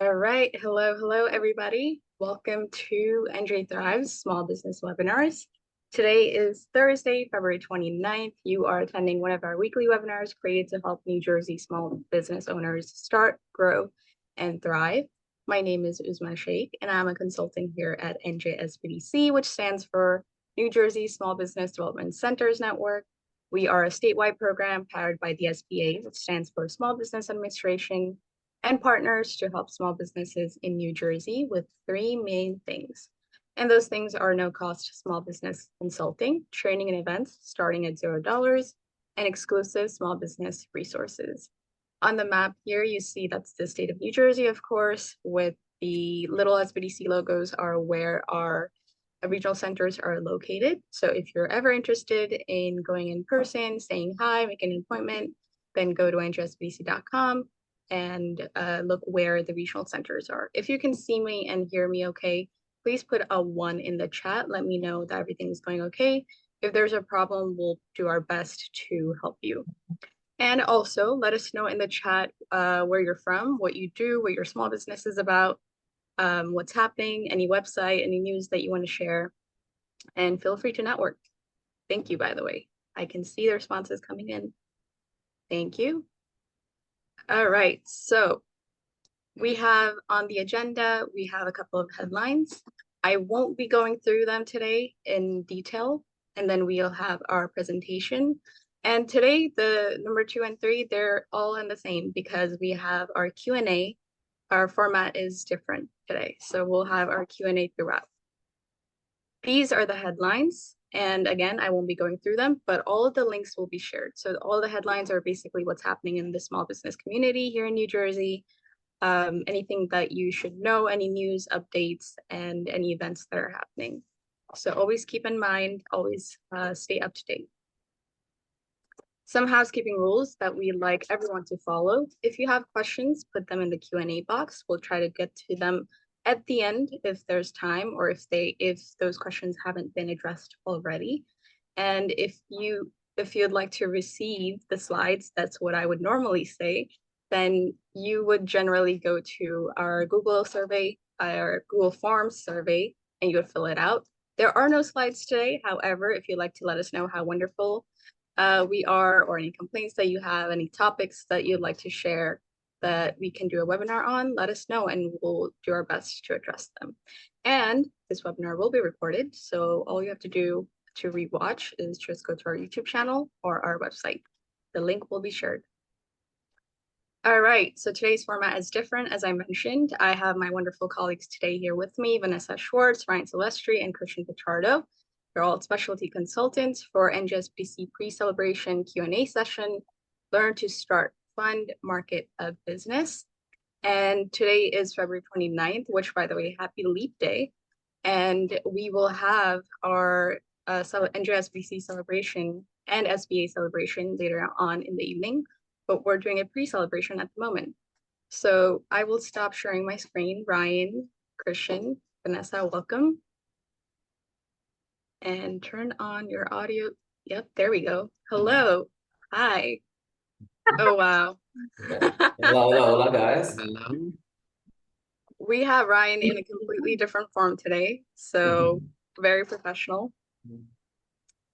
All right. Hello, everybody. Welcome to NJ Thrive's Small Business Webinars. Today is Thursday, February 29th. You are attending one of our weekly webinars created to help New Jersey small business owners start, grow, and thrive. My name is Uzma Sheikh, and I'm a consultant here at NJSBDC, which stands for New Jersey Small Business Development Centers Network. We are a statewide program powered by the SBA, which stands for Small Business Administration, and partners to help small businesses in New Jersey with three main things. And those things are no cost small business consulting, training and events starting at $0, and exclusive small business resources. On the map here, you see that's the state of New Jersey, of course, with the little SBDC logos are where our regional centers are located. So if you're ever interested in going in person, saying hi, making an appointment, then go to njsbdc.com and look where the regional centers are. If you can see me and hear me okay, please put a 1 in the chat. Let me know that everything is going okay. If there's a problem, we'll do our best to help you. And also let us know in the chat where you're from, what you do, what your small business is about, what's happening, any website, any news that you want to share, and feel free to network. Thank you, by the way. I can see the responses coming in. Thank you. All right, so we have on the agenda, we have a couple of headlines. I won't be going through them today in detail, and then we'll have our presentation. And today, the number 2 and 3, they're all in the same because we have our Q&A. Our format is different today, so we'll have our Q&A throughout. These are the headlines. And again, I won't be going through them, but all of the links will be shared. So all the headlines are basically what's happening in the small business community here in New Jersey, anything that you should know, any news updates, and any events that are happening. So always keep in mind, always stay up to date. Some housekeeping rules that we'd like everyone to follow. If you have questions, put them in the Q&A box. We'll try to get to them at the end if there's time, or if those questions haven't been addressed already. And if you'd like to receive the slides, that's what I would normally say, then you would generally go to our Google survey, our Google Forms survey, and you would fill it out. There are no slides today. However, if you'd like to let us know how wonderful we are, or any complaints that you have, any topics that you'd like to share that we can do a webinar on, let us know and we'll do our best to address them. And this webinar will be recorded, so all you have to do to rewatch is just go to our YouTube channel or our website. The link will be shared. All right, so today's format is different. As I mentioned, I have my wonderful colleagues today here with me, Vanessa Schwartz, Ryan Silvestre, and Christian Pichardo. They're all specialty consultants for NJSBDC pre-celebration Q&A session, Learn to Start, Fund, Market a Business. And today is February 29th, which, by the way, happy Leap Day. And we will have our NJSBDC celebration and SBA celebration later on in the evening, but we're doing a pre-celebration at the moment. So I will stop sharing my screen. Ryan, Christian, Vanessa, welcome. And turn on your audio. Yep, there we go. Hello. Hi. Oh, wow. Hello, guys. Hello. We have Ryan in a completely different form today, so very professional.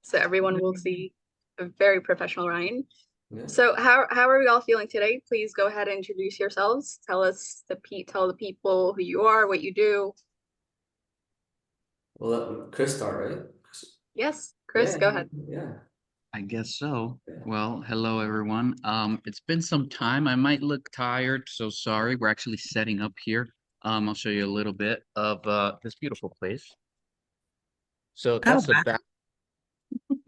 So everyone will see a very professional Ryan. Yeah. So how are we all feeling today? Please go ahead and introduce yourselves. Tell the people who you are, what you do. Well, let Chris start, right? Yes, Chris, go ahead. Yeah. I guess so. Well, hello everyone. It's been some time. I might look tired, so sorry. We're actually setting up here. I'll show you a little bit of this beautiful place. So that's the back.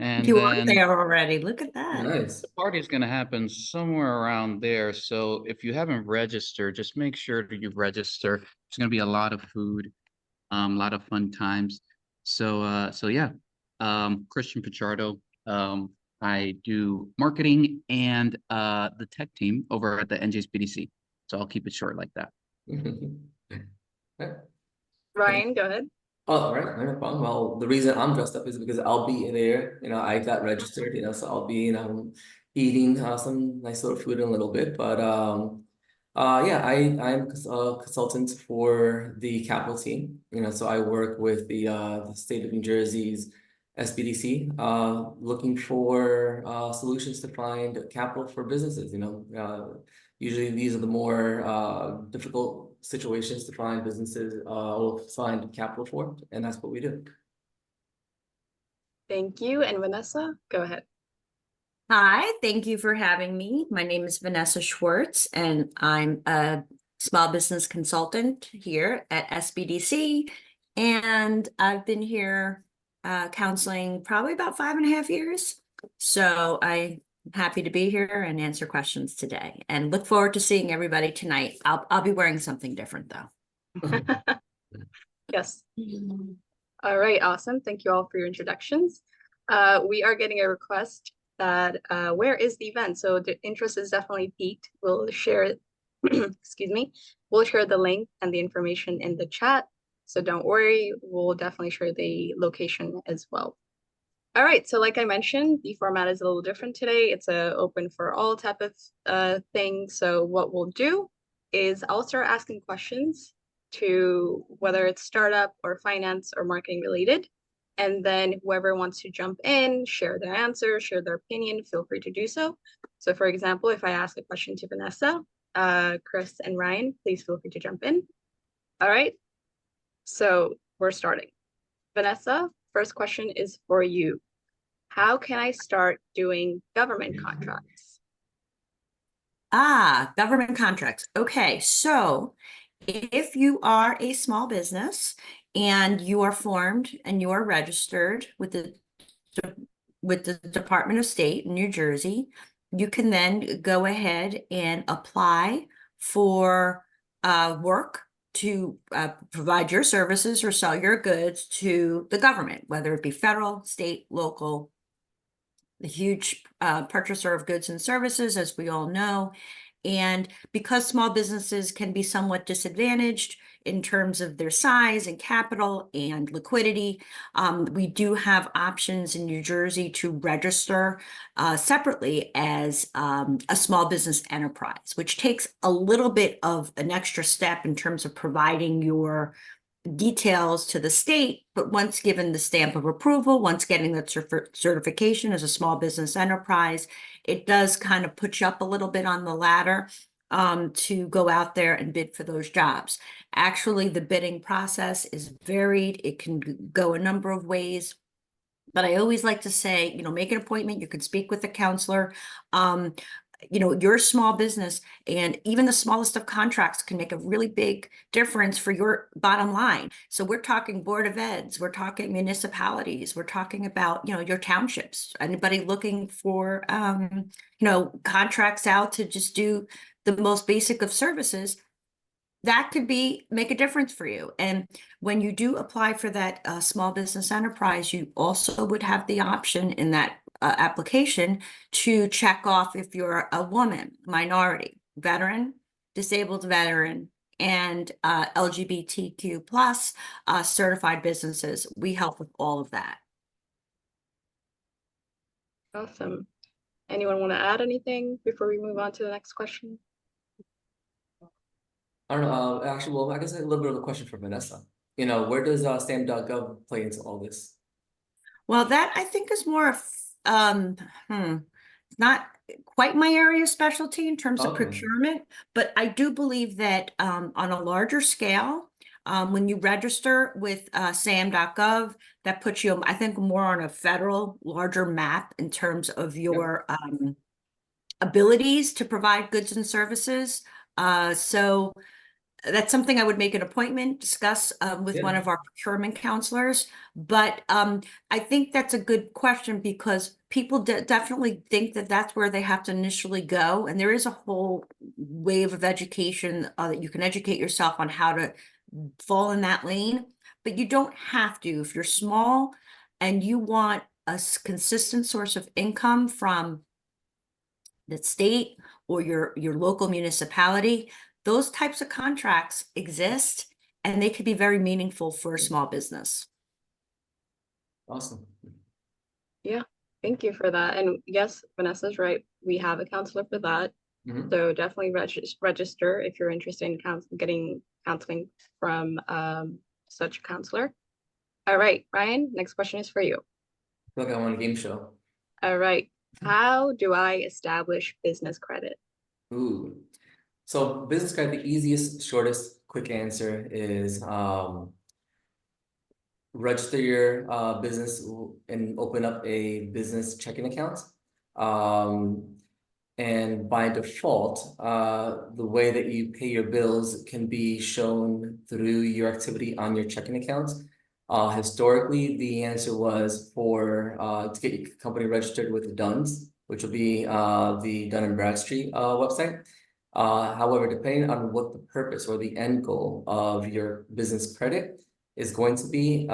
And you are there already. Look at that. Nice. The party is going to happen somewhere around there. So if you haven't registered, just make sure that you register. There's going to be a lot of food, a lot of fun times. So yeah, Christian Pichardo. I do marketing and the tech team over at the NJSBDC. So I'll keep it short like that. Ryan, go ahead. Oh, all right, no problem. Well, the reason I'm dressed up is because I'll be in there. I got registered. So I'll be, eating some nice little food in a little bit. But Yeah, I'm a consultant for the capital team. So I work with the state of New Jersey's SBDC, looking for solutions to find capital for businesses. Usually these are the more difficult situations to find businesses or find capital for, and that's what we do. Thank you. And Vanessa, go ahead. Hi, thank you for having me. My name is Vanessa Schwartz, and I'm a small business consultant here at SBDC. And I've been here counseling probably about 5.5 years. So I'm happy to be here and answer questions today, and look forward to seeing everybody tonight. I'll be wearing something different though. Yes. All right, awesome. Thank you all for your introductions. We are getting a request that where is the event? So the interest is definitely peaked. We'll share, excuse me, we'll share the link and the information in the chat. So don't worry, we'll definitely share the location as well. All right, so like I mentioned, the format is a little different today. It's a open for all type of thing. So what we'll do is I'll start asking questions to whether it's startup or finance or marketing related. And then whoever wants to jump in, share their answer, share their opinion, feel free to do so. So for example, if I ask a question to Vanessa, Chris and Ryan, please feel free to jump in. All right, so we're starting. Vanessa, first question is for you. How can I start doing government contracts? Government contracts. Okay, so if you are a small business and you are formed and you are registered with the Department of State in New Jersey, you can then go ahead and apply for work to provide your services or sell your goods to the government, whether it be federal, state, local, the huge purchaser of goods and services, as we all know. And because small businesses can be somewhat disadvantaged in terms of their size and capital and liquidity, we do have options in New Jersey to register separately as a small business enterprise, which takes a little bit of an extra step in terms of providing your details to the state, but once given the stamp of approval, once getting that certification as a small business enterprise, it does kind of put you up a little bit on the ladder to go out there and bid for those jobs. Actually, the bidding process is varied. It can go a number of ways. But I always like to say, make an appointment. You can speak with a counselor. Your small business and even the smallest of contracts can make a really big difference for your bottom line. So we're talking Board of Eds, we're talking municipalities, we're talking about, your townships, anybody looking for, contracts out to just do the most basic of services. That could make a difference for you. And when you do apply for that small business enterprise, you also would have the option in that application to check off if you're a woman, minority, veteran, disabled veteran, and LGBTQ plus certified businesses. We help with all of that. Awesome. Anyone want to add anything before we move on to the next question? I don't know. Actually, well, I guess a little bit of a question for Vanessa. Where does SAM.gov play into all this? Well, that I think is more of not quite my area of specialty in terms of procurement, but I do believe that on a larger scale, when you register with SAM.gov, that puts you, I think, more on a federal, larger map in terms of your abilities to provide goods and services. So that's something I would make an appointment, discuss with one of our procurement counselors. But I think that's a good question because people definitely think that that's where they have to initially go. And there is a whole wave of education that you can educate yourself on how to fall in that lane. But you don't have to. If you're small and you want a consistent source of income from the state or your local municipality, those types of contracts exist and they could be very meaningful for a small business. Awesome. Yeah, thank you for that. And yes, Vanessa's right. We have a counselor for that. Mhm. So definitely register if you're interested in getting counseling from such a counselor. All right, Ryan, next question is for you. I feel like I'm on a game show. All right. How do I establish business credit? Ooh. So business credit, the easiest, shortest, quick answer is register your business and open up a business checking account. And by default, the way that you pay your bills can be shown through your activity on your checking account. Historically, the answer was for to get your company registered with the DUNS, which will be the Dun and Bradstreet website. However, depending on what the purpose or the end goal of your business credit is going to be,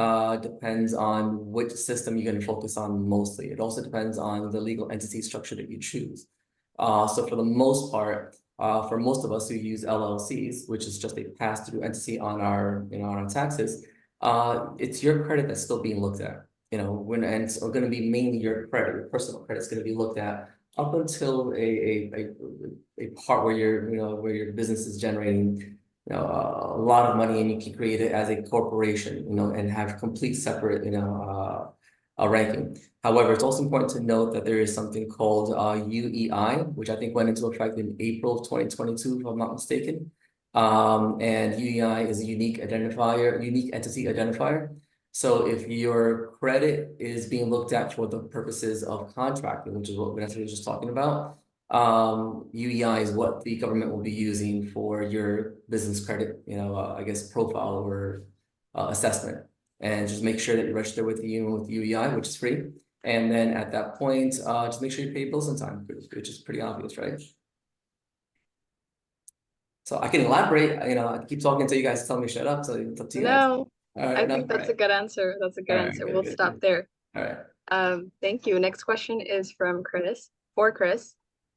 depends on which system you're going to focus on mostly. It also depends on the legal entity structure that you choose. So for the most part, for most of us who use LLCs, which is just a pass-through entity on our, on our taxes, it's your credit that's still being looked at. And it's going to be mainly your credit, your personal credit is going to be looked at up until a part where where your business is generating a lot of money, and you can create it as a corporation, and have complete separate, ranking. However, it's also important to note that there is something called UEI, which I think went into effect in April of 2022, if I'm not mistaken. And UEI is a unique entity identifier. So if your credit is being looked at for the purposes of contracting, which is what Vanessa was just talking about, UEI is what the government will be using for your business credit, I guess profile or assessment. And just make sure that you register with UEI, which is free. And then at that point, just make sure you pay your bills on time, which is pretty obvious, right? So I can elaborate, I keep talking until you guys tell me to shut up, so it's up to you guys. No, All right, I no, think that's all a good answer. That's a good All right, answer. good, We'll good, stop good. there. right. Thank you. Next question is from Chris, for Chris.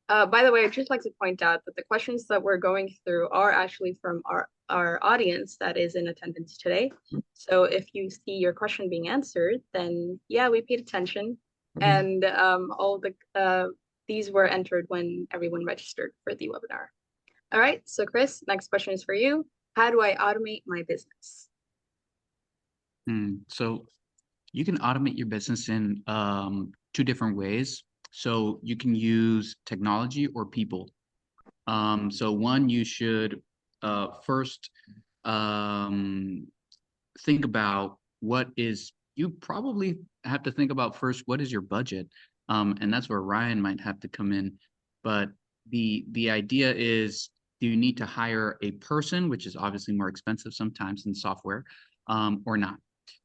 By the way, I'd just like to point out that the questions that we're going through are actually from our audience that is in attendance today. So if you see your question being answered, then yeah, we paid attention. And all these were entered when everyone registered for the webinar. All right, so Chris, next question is for you. How do I automate my business? So you can automate your business in two different ways. So you can use technology or people. So one, you should first think about you probably have to think about first, what is your budget? And that's where Ryan might have to come in. But the idea is, do you need to hire a person, which is obviously more expensive sometimes than software, or not?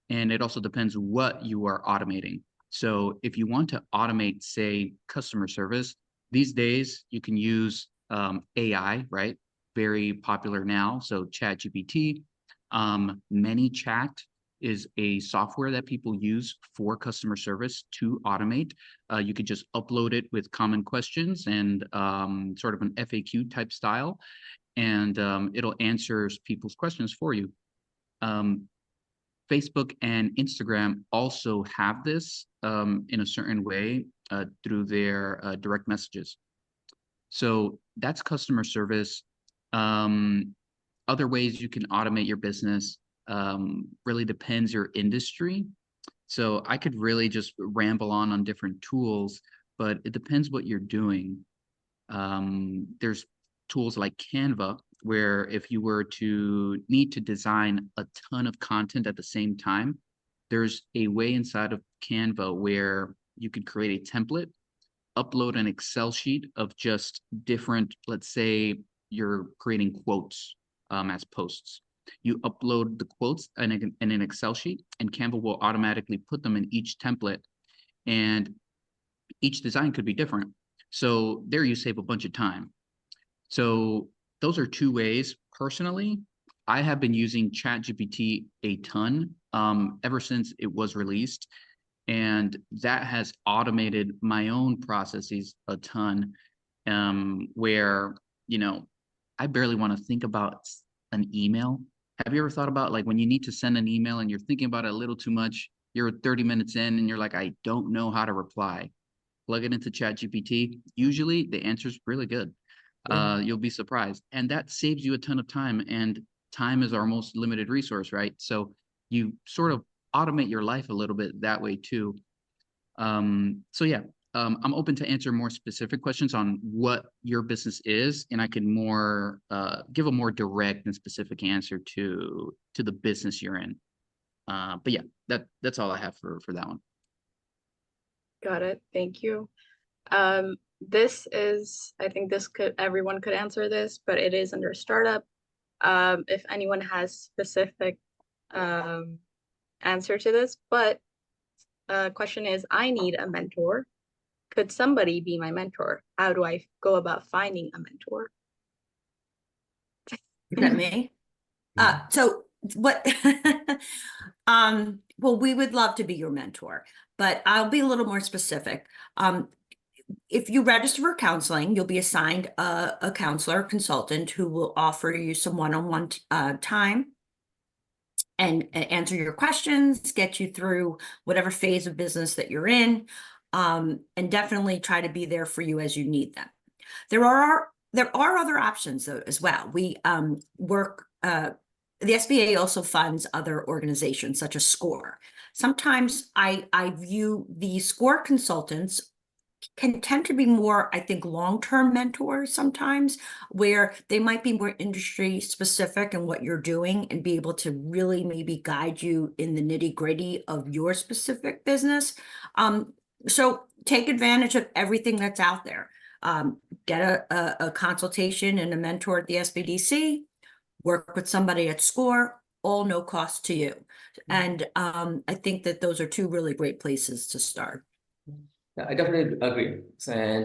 And it also depends what you are automating. So if you want to automate, say, customer service, these days you can use AI, right? Very popular now. So ChatGPT, ManyChat is a software that people use for customer service to automate. You could just upload it with common questions and sort of an FAQ type style, and it'll answer people's questions for you. Facebook and Instagram also have this in a certain way through their direct messages. So that's customer service. Other ways you can automate your business really depends your industry. So I could really just ramble on different tools, but it depends what you're doing. There's tools like Canva, where if you were to need to design a ton of content at the same time, there's a way inside of Canva where you could create a template, upload an Excel sheet of just different, let's say you're creating quotes as posts. You upload the quotes in an Excel sheet, and Canva will automatically put them in each template, and each design could be different. So there you save a bunch of time. So those are two ways. Personally, I have been using ChatGPT a ton ever since it was released, and that has automated my own processes a ton, where, I barely want to think about an email. Have you ever thought about, like, when you need to send an email and you're thinking about it a little too much, you're 30 minutes in and you're like, I don't know how to reply. Plug it into ChatGPT. Usually the answer is really good. You'll be surprised. And that saves you a ton of time, and time is our most limited resource, right? So you sort of automate your life a little bit that way too. So yeah, I'm open to answer more specific questions on what your business is, and I can more give a more direct and specific answer to the business you're in. But yeah, that's all I have for that one. Got it. Thank you. This is, I think everyone could answer this, but it is under startup. If anyone has specific answer to this, but question is, I need a mentor. Could somebody be my mentor? How do I go about finding a mentor? Is that me? So what, well, we would love to be your mentor, but I'll be a little more specific. If you register for counseling, you'll be assigned a counselor, consultant who will offer you some one-on-one time and answer your questions, get you through whatever phase of business that you're in, and definitely try to be there for you as you need them. There are other options though as well. We work. The SBA also funds other organizations such as SCORE. Sometimes I view the SCORE consultants can tend to be more, I think, long-term mentors sometimes, where they might be more industry specific in what you're doing and be able to really maybe guide you in the nitty-gritty of your specific business. So take advantage of everything that's out there. Get a consultation and a mentor at the SBDC, work with somebody at SCORE, all no cost to you. And I think that those are two really great places to start. Yeah, I definitely agree. And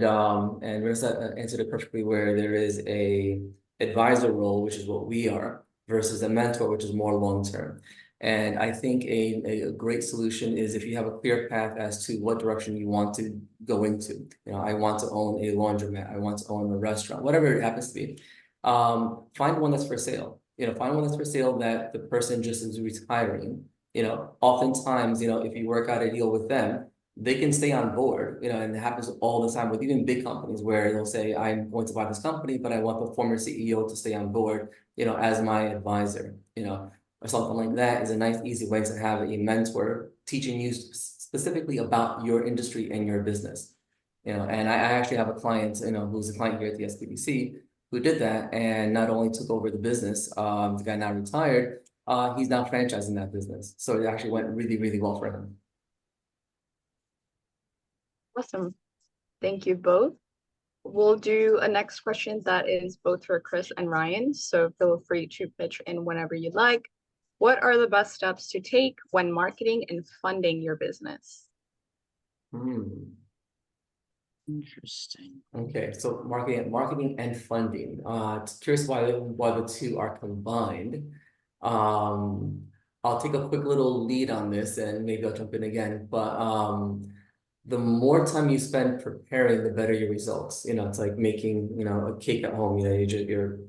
Vanessa answered it perfectly, where there is a advisor role, which is what we are, versus a mentor, which is more long-term. And I think a great solution is if you have a clear path as to what direction you want to go into. You know, I want to own a laundromat, I want to own a restaurant, whatever it happens to be. Find one that's for sale. You know, find one that's for sale that the person just is retiring. You know, oftentimes, you know, if you work out a deal with them, they can stay on board, you know, and it happens all the time with even big companies where they'll say, I'm going to buy this company, but I want the former CEO to stay on board, you know, as my advisor, you know, or something like that is a nice, easy way to have a mentor teaching you specifically about your industry and your business, you know. And I actually have a client, you know, who's a client here at the SBDC who did that and not only took over the business, the guy now retired, he's now franchising that business. So it actually went really, really well for him. Awesome. Thank you both. We'll do a next question that is both for Chris and Ryan, so feel free to pitch in whenever you'd like. What are the best steps to take when marketing and funding your business? Interesting. Okay, so marketing and funding. Curious why the two are combined. I'll take a quick little lead on this and maybe I'll jump in again, but the more time you spend preparing, the better your results. You know, it's like making, you know, a cake at home. You know, you're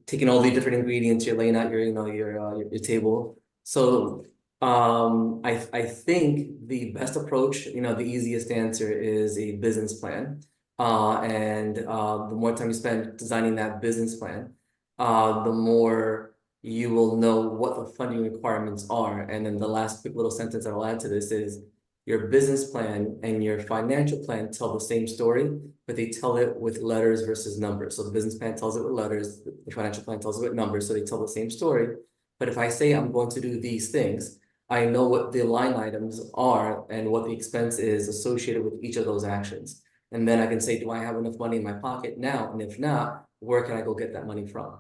taking all the different ingredients, you're laying out your, you know, your table. So I think the best approach, you know, the easiest answer is a business plan. And the more time you spend designing that business plan, the more you will know what the funding requirements are. And then the last quick little sentence I'll add to this is your business plan and your financial plan tell the same story, but they tell it with letters versus numbers. So the business plan tells it with letters, the financial plan tells it with numbers, so they tell the same story. But if I say I'm going to do these things, I know what the line items are and what the expense is associated with each of those actions. And then I can say, do I have enough money in my pocket now? And if not, where can I go get that money from?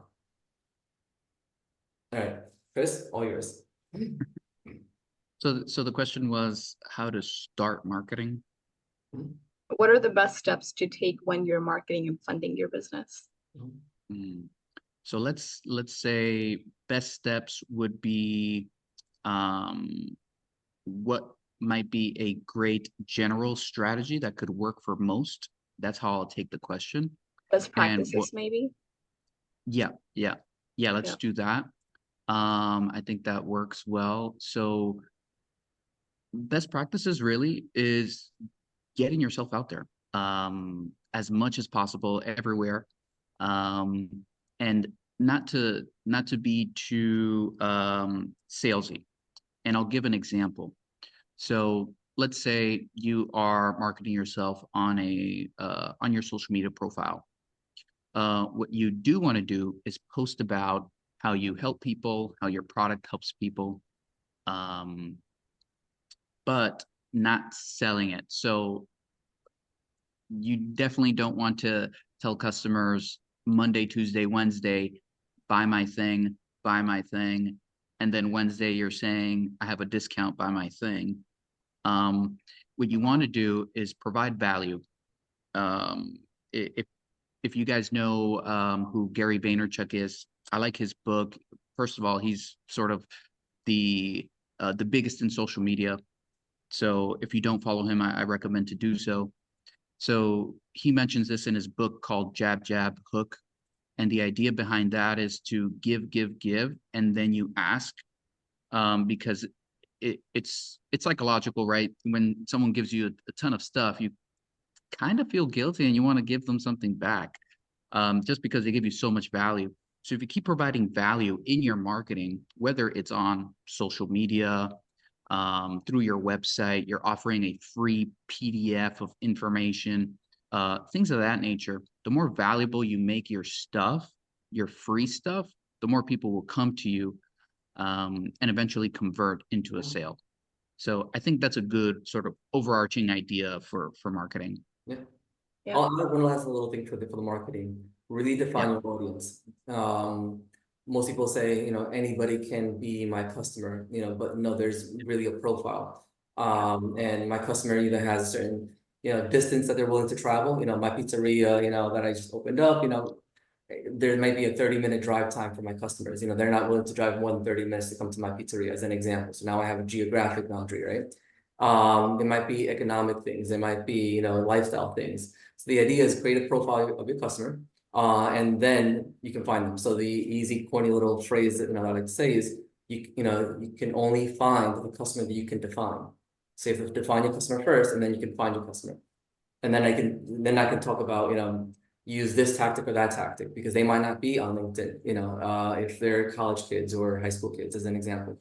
All right, Chris, all yours. So the question was how to start marketing. What are the best steps to take when you're marketing and funding your business? So let's say best steps would be what might be a great general strategy that could work for most. That's how I'll take the question. Best practices, maybe? Yeah, let's do that. I think that works well. So best practices really is getting yourself out there as much as possible everywhere. And not to be too salesy. And I'll give an example. So let's say you are marketing yourself on your social media profile. What you do want to do is post about how you help people, how your product helps people, but not selling it. So you definitely don't want to tell customers Monday, Tuesday, Wednesday, buy my thing, and then Wednesday you're saying I have a discount, buy my thing. What you want to do is provide value. If you guys know who Gary Vaynerchuk is, I like his book. First of all, he's sort of the biggest in social media. So if you don't follow him, I recommend to do so. So he mentions this in his book called Jab, Jab, Hook. And the idea behind that is to give, and then you ask, because it's psychological, right? When someone gives you a ton of stuff, you kind of feel guilty and you want to give them something back, just because they give you so much value. So if you keep providing value in your marketing, whether it's on social media, through your website, you're offering a free PDF of information, things of that nature, the more valuable you make your stuff, your free stuff, the more people will come to you, and eventually convert into a sale. So I think that's a good sort of overarching idea for marketing. Yeah. Yeah. I'll add one last little thing for the marketing. Really define your audience. Most people say, anybody can be my customer, but no, there's really a profile. And my customer either has a certain, distance that they're willing to travel. My pizzeria, that I just opened up, there might be a 30-minute drive time for my customers. They're not willing to drive more than 30 minutes to come to my pizzeria, as an example. So now I have a geographic boundary, right? It might be economic things. It might be, lifestyle things. So the idea is create a profile of your customer, and then you can find them. So the easy, corny little phrase that I like to say is, you can only find the customer that you can define. So you have to define your customer first, and then you can find your customer. And then I can talk about, use this tactic or that tactic, because they might not be on LinkedIn, if they're college kids or high school kids, as an example.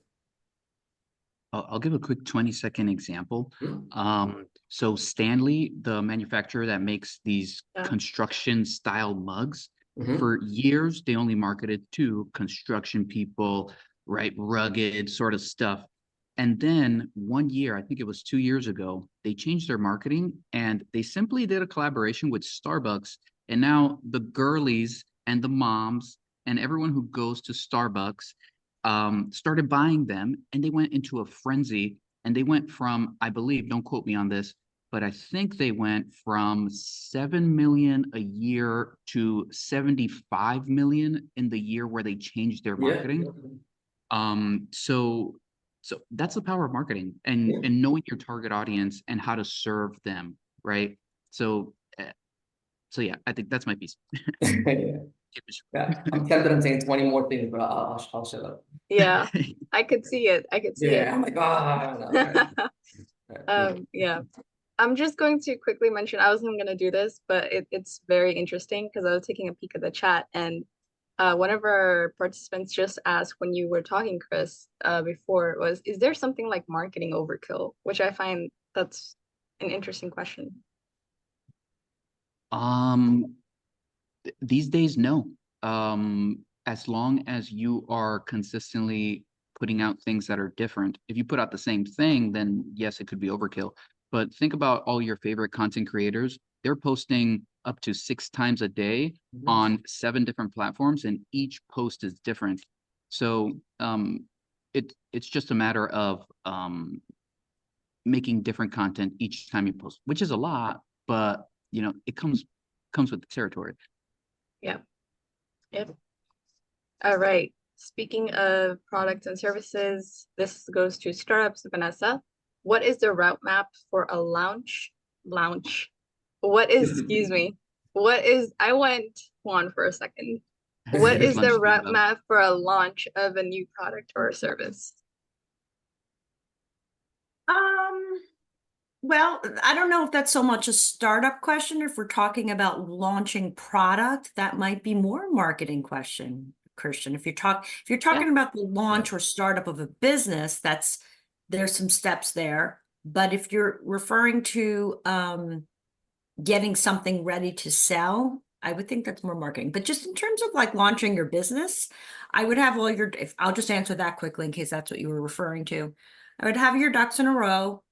I'll give a quick 20-second example. Mm-hmm. So Stanley, the manufacturer that makes these construction style mugs, Mm-hmm. for years, they only marketed to construction people, right? Rugged sort of stuff. And then one year, I think it was 2 years ago, they changed their marketing and they simply did a collaboration with Starbucks. And now the girlies and the moms and everyone who goes to Starbucks started buying them, and they went into a frenzy. And they went from, I believe, don't quote me on this, but I think they went from 7 million a year to 75 million in the year where they changed their marketing. So that's the power of marketing, and knowing your target audience and how to serve them, right? So yeah, I think that's my piece. Yeah, I'm tempted on saying 20 more things, but I'll shut up. Yeah, I could see it. Yeah, I'm like, no. Yeah. I'm just going to quickly mention, I wasn't going to do this, but it's very interesting because I was taking a peek at the chat, and one of our participants just asked when you were talking, Chris, before, is there something like marketing overkill? Which I find that's an interesting question. These days, no. As long as you are consistently putting out things that are different. If you put out the same thing, then yes, it could be overkill. But think about all your favorite content creators. They're posting up to 6 times a day on 7 different platforms, and each post is different. So it's just a matter of making different content each time you post, which is a lot, but it comes with the territory. Yeah. Yep. All right. Speaking of products and services, this goes to startups. Vanessa, what is the route map for a launch? Excuse me, I went on for a second. What is the route map for a launch of a new product or service? Well, I don't know if that's so much a startup question. If we're talking about launching product, that might be more a marketing question, Christian. If you're talking about the launch or startup of a business, there's some steps there. But if you're referring to getting something ready to sell, I would think that's more marketing. But just in terms of like launching your business, I would have if I'll just answer that quickly in case that's what you were referring to. I would have your ducks in a row,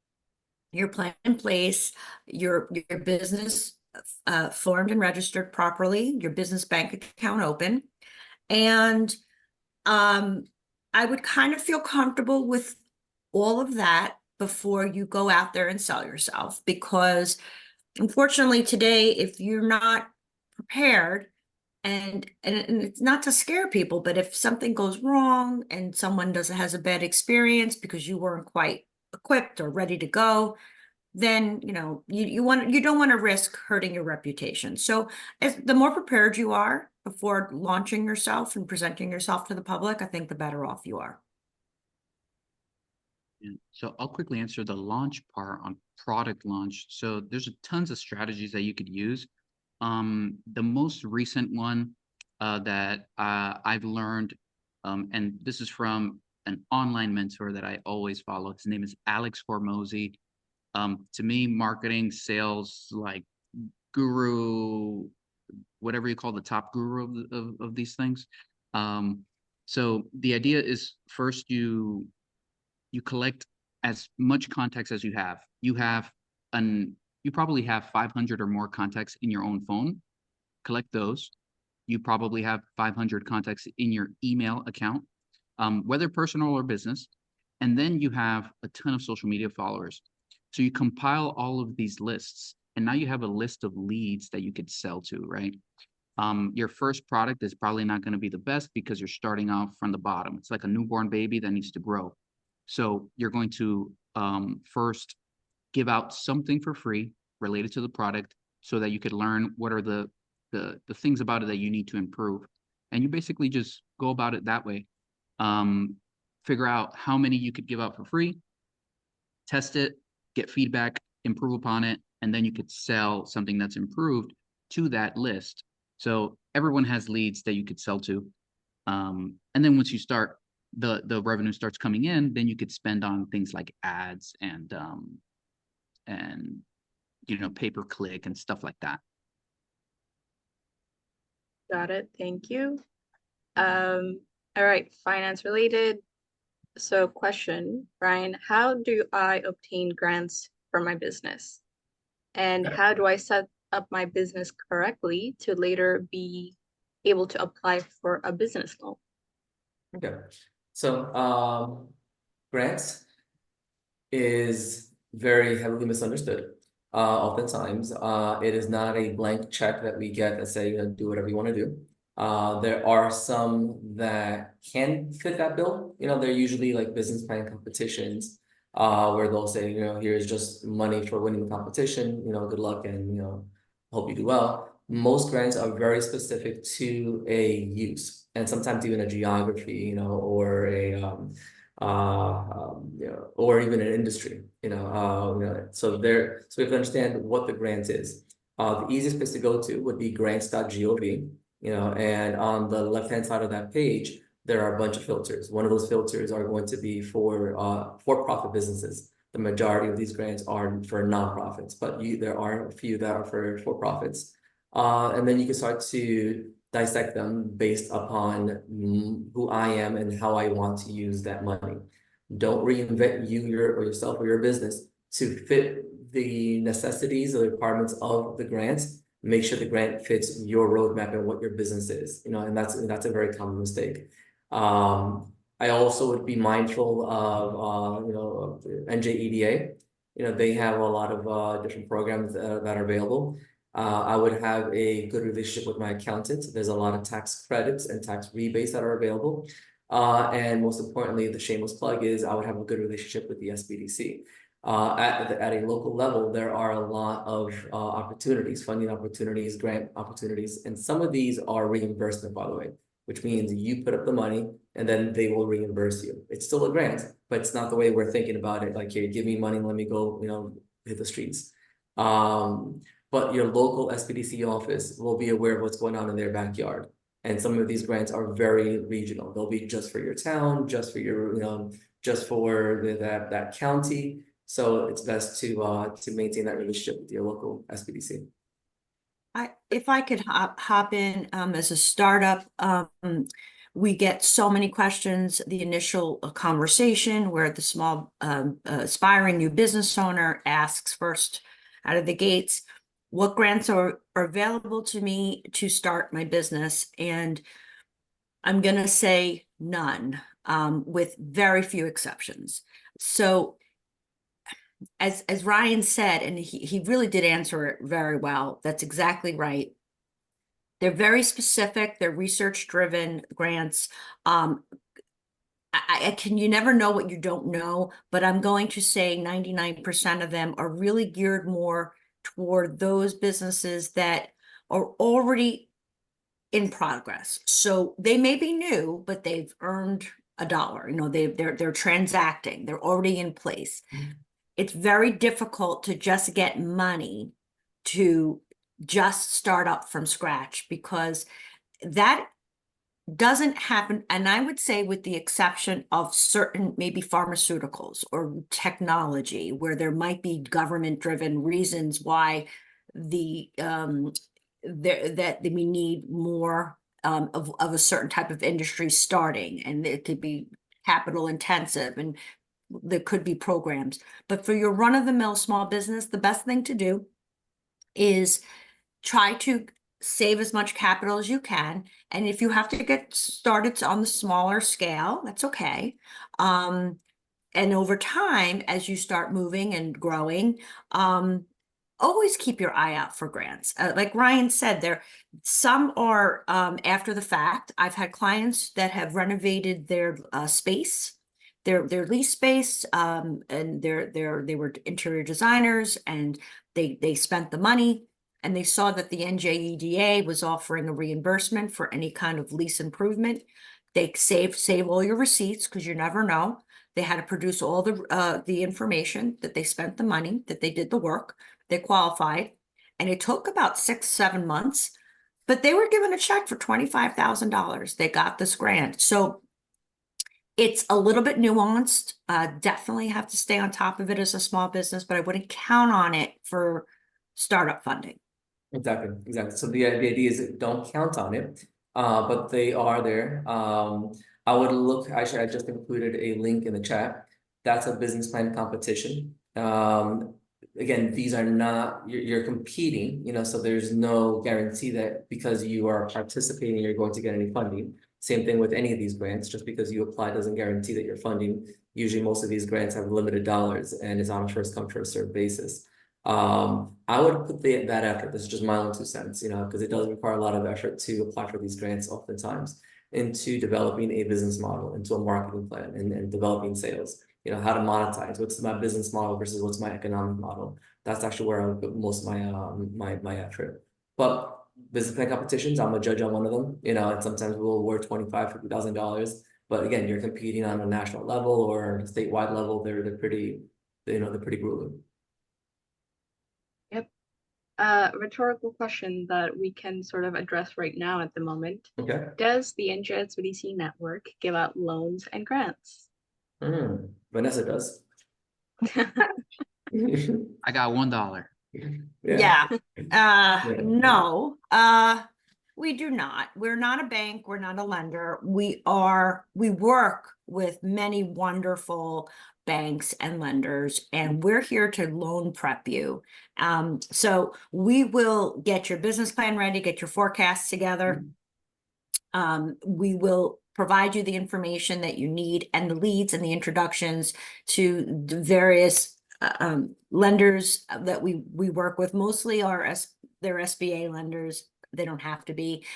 your plan in place, your business formed and registered properly, your business bank account open. And I would kind of feel comfortable with all of that before you go out there and sell yourself, because unfortunately today, if you're not prepared, and it's not to scare people, but if something goes wrong and someone has a bad experience because you weren't quite equipped or ready to go, then you don't want to risk hurting your reputation. So the more prepared you are before launching yourself and presenting yourself to the public, I think the better off you are. Yeah. So I'll quickly answer the launch part on product launch. So there's tons of strategies that you could use. The most recent one that I've learned, and this is from an online mentor that I always follow. His name is Alex Hormozy. To me, marketing, sales, like guru, whatever you call the top guru of these things. So the idea is first you collect as much context as you have. You probably have 500 or more contacts in your own phone. Collect those. You probably have 500 contacts in your email account, whether personal or business. And then you have a ton of social media followers. So you compile all of these lists, and now you have a list of leads that you could sell to, right? Your first product is probably not going to be the best because you're starting off from the bottom. It's like a newborn baby that needs to grow. So you're going to first give out something for free related to the product so that you could learn what are the things about it that you need to improve. And you basically just go about it that way. Figure out how many you could give out for free, test it, get feedback, improve upon it, and then you could sell something that's improved to that list. So everyone has leads that you could sell to. And then once you start, the revenue starts coming in, then you could spend on things like ads and pay-per-click and stuff like that. Got it. Thank you. All right, finance related. So question, Brian, how do I obtain grants for my business? And how do I set up my business correctly to later be able to apply for a business loan? Okay, so grants is very heavily misunderstood. Oftentimes, it is not a blank check that we get that say, do whatever you want to do. There are some that can fit that bill. They're usually like business plan competitions, where they'll say, here's just money for winning the competition, good luck and, hope you do well. Most grants are very specific to a use and sometimes even a geography, or a, or even an industry, so we have to understand what the grant is. The easiest place to go to would be grants.gov. And on the left-hand side of that page, there are a bunch of filters. One of those filters are going to be for-profit businesses. The majority of these grants are for nonprofits, but there are a few that are for-profits. And then you can start to dissect them based upon who I am and how I want to use that money. Don't reinvent yourself or your business to fit the necessities or the requirements of the grants. Make sure the grant fits your roadmap and what your business is, and that's a very common mistake. I also would be mindful of, NJEDA. They have a lot of different programs that are available. I would have a good relationship with my accountant. There's a lot of tax credits and tax rebates that are available. And most importantly, the shameless plug is I would have a good relationship with the SBDC. At a local level, there are a lot of opportunities, funding opportunities, grant opportunities, and some of these are reimbursement, by the way, which means you put up the money and then they will reimburse you. It's still a grant, but it's not the way we're thinking about it. Like, here, give me money, let me go, hit the streets. But your local SBDC office will be aware of what's going on in their backyard. And some of these grants are very regional. They'll be just for your town, just for your, just for that county. So it's best to maintain that relationship with your local SBDC. If I could hop in as a startup, we get so many questions. The initial conversation where the small aspiring new business owner asks first out of the gates, what grants are available to me to start my business? And I'm going to say none, with very few exceptions. So as Ryan said, and he really did answer it very well, that's exactly right. They're very specific, they're research-driven grants. You never know what you don't know, but I'm going to say 99% of them are really geared more toward those businesses that are already in progress. So they may be new, but they've earned $1. They're transacting, they're already in place. It's very difficult to just get money to just start up from scratch, because that doesn't happen. And I would say, with the exception of certain maybe pharmaceuticals or technology, where there might be government-driven reasons why that we need more of a certain type of industry starting, and it could be capital intensive, and there could be programs. But for your run-of-the-mill small business, the best thing to do is try to save as much capital as you can. And if you have to get started on the smaller scale, that's okay. And over time, as you start moving and growing, always keep your eye out for grants. Like Ryan said, some are after the fact. I've had clients that have renovated their space, their lease space, and they were interior designers, and they spent the money, and they saw that the NJEDA was offering a reimbursement for any kind of lease improvement. They save all your receipts, because you never know. They had to produce all the information that they spent the money, that they did the work, they qualified, and it took about 6-7 months, but they were given a check for $25,000. They got this grant. So it's a little bit nuanced. Definitely have to stay on top of it as a small business, but I wouldn't count on it for startup funding. Exactly. So the idea is, don't count on it, but they are there. I would look, actually, I just included a link in the chat. That's a business plan competition. Again, these are not, you're competing, so there's no guarantee that because you are participating, you're going to get any funding. Same thing with any of these grants. Just because you apply doesn't guarantee that you're funding. Usually most of these grants have limited dollars and is on a first come, first served basis. I would put that effort, this is just my own 2 cents, because it does require a lot of effort to apply for these grants oftentimes, into developing a business model, into a marketing plan, and developing sales, how to monetize, what's my business model versus what's my economic model. That's actually where I would put most of my effort. But business plan competitions, I'm a judge on one of them, and sometimes we'll award $25,000, $50,000. But again, you're competing on a national level or statewide level. They're pretty, they're pretty grueling. Rhetorical question that we can sort of address right now at the moment. Okay. Does the NJSBDC network give out loans and grants? Vanessa does. I got $1. Yeah. Yeah. No, we do not. We're not a bank. We're not a lender. We work with many wonderful banks and lenders, and we're here to loan prep you. So we will get your business plan ready, get your forecasts together. We will provide you the information that you need, and the leads and the introductions to the various lenders that we work with. Mostly they're SBA lenders. They don't have to be.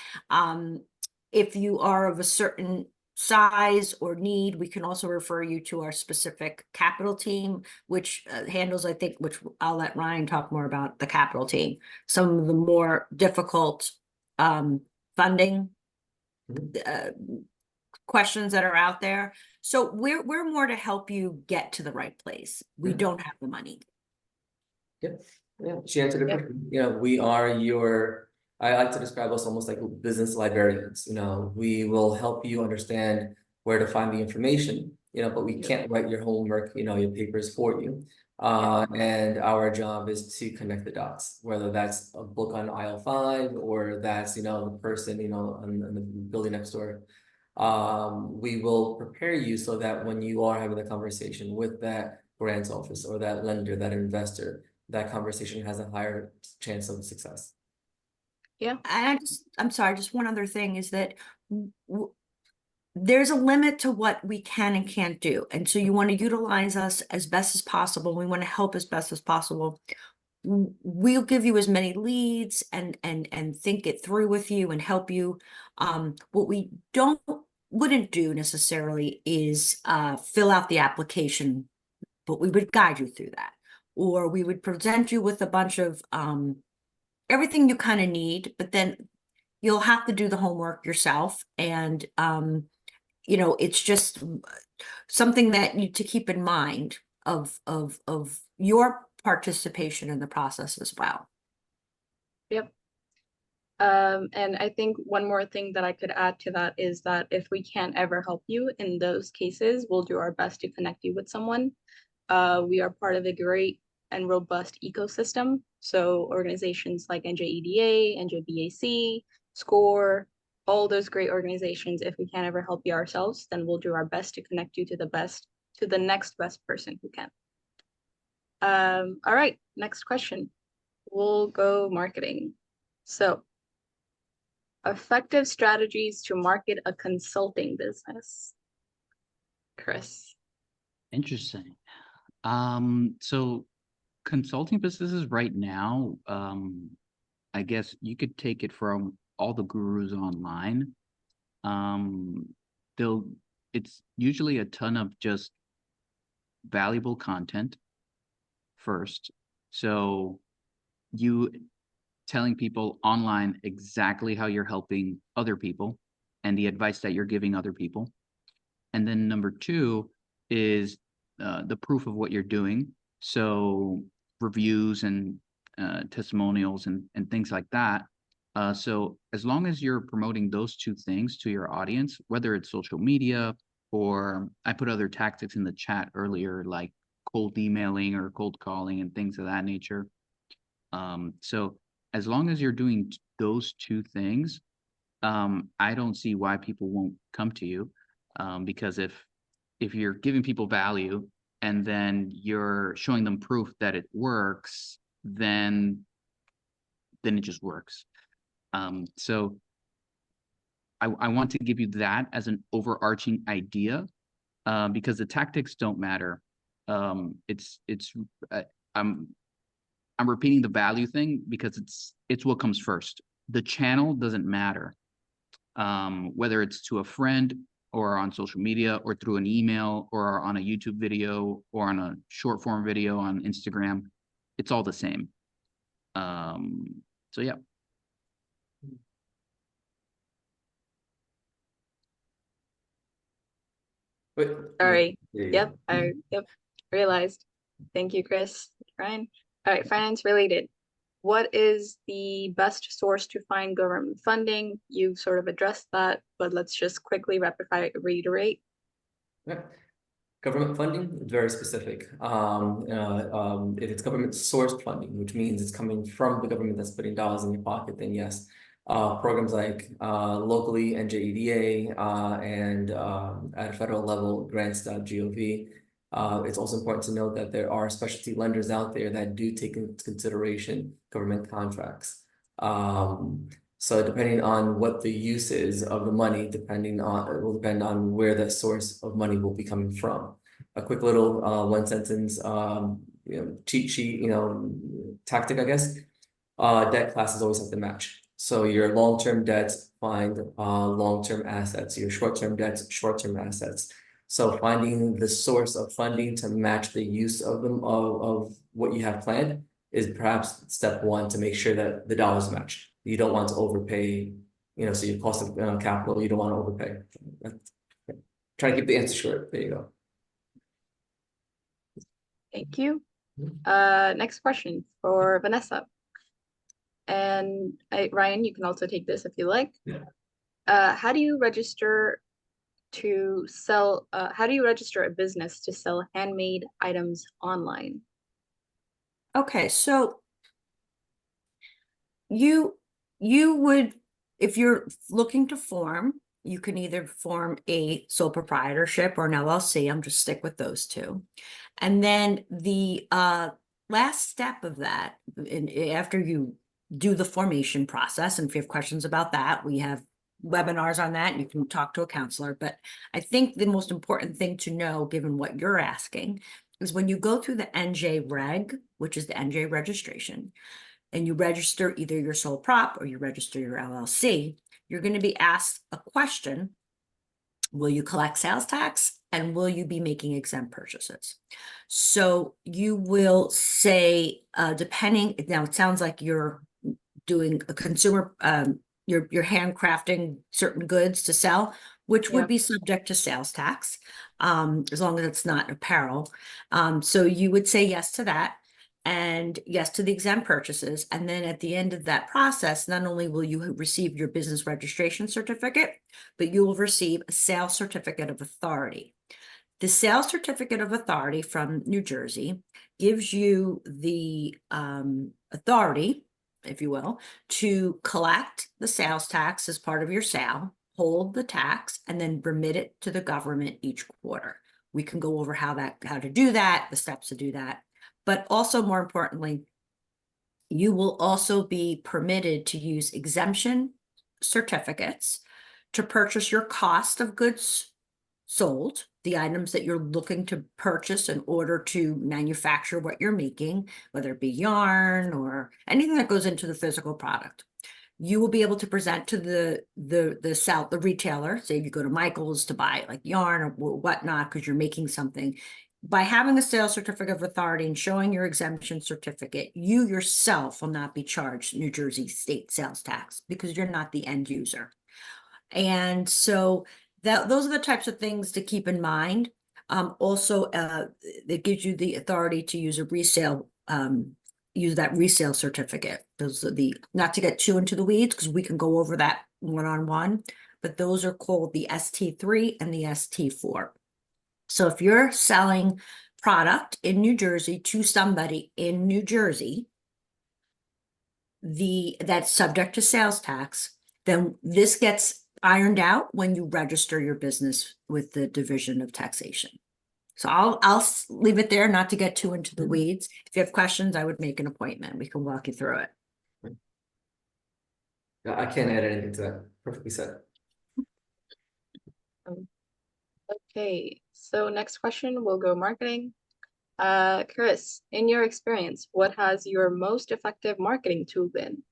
If you are of a certain size or need, we can also refer you to our specific capital team, which handles, I think, which I'll let Ryan talk more about, the capital team, some of the more difficult funding questions that are out there. So we're more to help you get to the right place. We don't have the money. Yeah, she answered the question. You know, we are I like to describe us almost like business librarians. You know, we will help you understand where to find the information, you know, but we can't write your homework, you know, your papers for you. And our job is to connect the dots, whether that's a book on aisle 5 or that's, you know, the person, you know, in the building next door. We will prepare you so that when you are having a conversation with that grants office or that lender, that investor, that conversation has a higher chance of success. And I'm sorry, just one other thing is that there's a limit to what we can and can't do. And so you want to utilize us as best as possible. We want to help as best as possible. We'll give you as many leads and think it through with you and help you. What we wouldn't do necessarily is fill out the application, but we would guide you through that. Or we would present you with a bunch of everything you kind of need, but then you'll have to do the homework yourself. And you know, it's just something that you to keep in mind of your participation in the process as well. Yep. And I think one more thing that I could add to that is that if we can't ever help you in those cases, we'll do our best to connect you with someone. We are part of a great and robust ecosystem. So organizations like NJEDA, NJBAC, SCORE, all those great organizations, if we can't ever help you ourselves, then we'll do our best to connect you to the next best person who can. All right, next question. We'll go marketing. So, effective strategies to market a consulting business. Chris. Interesting. So consulting businesses right now, I guess you could take it from all the gurus online. It's usually a ton of just valuable content first. So you telling people online exactly how you're helping other people and the advice that you're giving other people. And then number 2 is the proof of what you're doing. So reviews and testimonials and things like that. So as long as you're promoting those 2 things to your audience, whether it's social media or I put other tactics in the chat earlier, like cold emailing or cold calling and things of that nature. So as long as you're doing those 2 things, I don't see why people won't come to you. Because if you're giving people value and then you're showing them proof that it works, then it just works. So I want to give you that as an overarching idea, because the tactics don't matter. I'm repeating the value thing because it's what comes first. The channel doesn't matter, whether it's to a friend or on social media or through an email or on a YouTube video or on a short form video on Instagram. It's all the same. So yeah. Wait, Sorry. yeah. Yep, realized. Thank you, Chris. Ryan. All right, finance related. What is the best source to find government funding? You've sort of addressed that, but let's just quickly reiterate. Yeah. Government funding is very specific. If it's government sourced funding, which means it's coming from the government that's putting dollars in your pocket, then yes. Programs like locally NJEDA and at a federal level grants.gov. It's also important to note that there are specialty lenders out there that do take into consideration government contracts. So depending on what the use is of the money, it will depend on where the source of money will be coming from. A quick little one sentence cheat sheet, tactic, I guess. Debt classes always have to match. So your long-term debts find long-term assets, your short-term debts, short-term assets. So finding the source of funding to match the use of them of what you have planned is perhaps step 1 to make sure that the dollars match. You don't want to overpay, so your cost of capital, you don't want to overpay. Try to keep the answer short. There you go. Thank you. Next question for Vanessa. And Ryan, you can also take this if you like. Yeah. How do you register to sell, how do you register a business to sell handmade items online? Okay, so you would, if you're looking to form, you can either form a sole proprietorship or an LLC. I'm just stick with those two. And then the last step of that, after you do the formation process, and if you have questions about that, we have webinars on that, and you can talk to a counselor. But I think the most important thing to know, given what you're asking, is when you go through the NJ reg, which is the NJ registration, and you register either your sole prop or you register your LLC, you're going to be asked a question. Will you collect sales tax, and will you be making exempt purchases? So you will say, depending, now it sounds like you're doing a consumer, you're handcrafting certain goods to sell, which would be subject to sales tax, as long as it's not apparel. So you would say yes to that, and yes to the exempt purchases. And then at the end of that process, not only will you receive your business registration certificate, but you will receive a sales certificate of authority. The sales certificate of authority from New Jersey gives you the authority, if you will, to collect the sales tax as part of your sale, hold the tax, and then remit it to the government each quarter. We can go over how to do that, the steps to do that. But also, more importantly, you will also be permitted to use exemption certificates to purchase your cost of goods sold, the items that you're looking to purchase in order to manufacture what you're making, whether it be yarn or anything that goes into the physical product. You will be able to present to the retailer, say if you go to Michael's to buy like yarn or whatnot because you're making something. By having a sales certificate of authority and showing your exemption certificate, you yourself will not be charged New Jersey state sales tax because you're not the end user. And so those are the types of things to keep in mind. Also, it gives you the authority to use a resale, use that resale certificate. Those are not to get too into the weeds because we can go over that one-on-one, but those are called the ST3 and the ST4. So if you're selling product in New Jersey to somebody in New Jersey, that's subject to sales tax, then this gets ironed out when you register your business with the Division of Taxation. So I'll leave it there, not to get too into the weeds. If you have questions, I would make an appointment. We can walk you through it. I can't add anything to that. Perfectly said. Okay, so next question, we'll go marketing. Chris, in your experience, what has your most effective marketing tool been?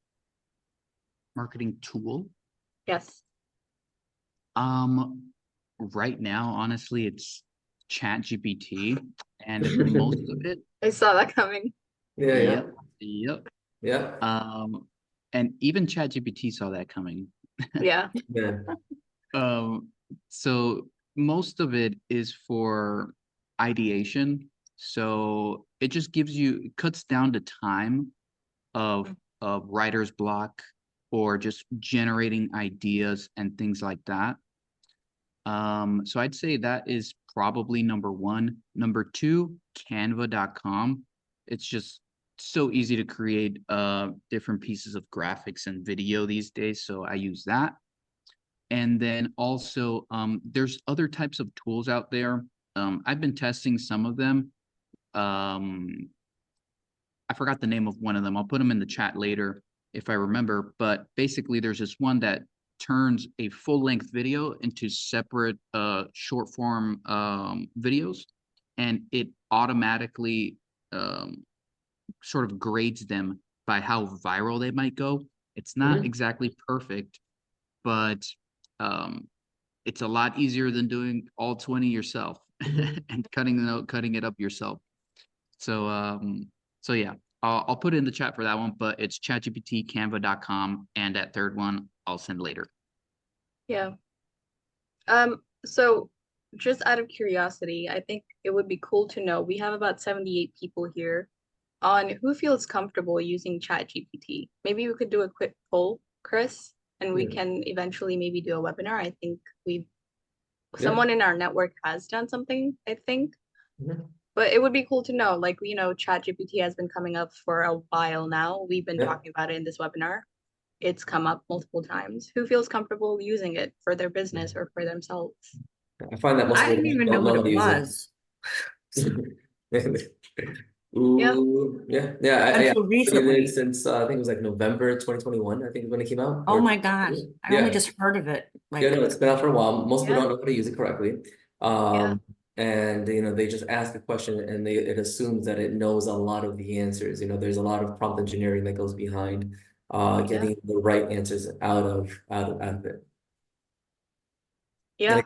Marketing tool? Yes. Right now, honestly, it's ChatGPT, and most of it. I saw that coming. Yeah. And even ChatGPT saw that coming. Yeah. So most of it is for ideation. So it just it cuts down the time of writer's block or just generating ideas and things like that. So I'd say that is probably number one. Number two, canva.com. It's just so easy to create different pieces of graphics and video these days. So I use that. And then also there's other types of tools out there. I've been testing some of them. I forgot the name of one of them. I'll put them in the chat later if I remember. But basically, there's this one that turns a full-length video into separate short form videos, and it automatically sort of grades them by how viral they might go. It's not exactly perfect, but it's a lot easier than doing all 20 yourself and cutting it up yourself. So so yeah, I'll put it in the chat for that one, but it's ChatGPT, canva.com, and that third one I'll send later. Yeah. So just out of curiosity, I think it would be cool to know, we have about 78 people here. on who feels comfortable using ChatGPT. Maybe we could do a quick poll, Chris, and we Yeah. can eventually maybe do a webinar. I think Yeah. someone in our network has done something, I think. Mhm. But it would be cool to know, like, ChatGPT has been coming up for a while now. We've been Yeah. talking about it in this webinar. It's come up multiple times. Who feels comfortable using it for their business or for themselves? I find that most I people didn't even know don't what know it how to use it. was Yeah. Ooh, yeah, yeah. until I've been in recently. it since I think it was like November 2021. I think when it came out. Oh Or my gosh, I only yeah, just heard of it. yeah. Like, No, it's been out for a while. Most people Yeah. don't know how to use it correctly. Yeah. And they just ask a question and it assumes that it knows a lot of the answers. There's a lot of prompt engineering that goes behind getting the right answers out of it. Yeah.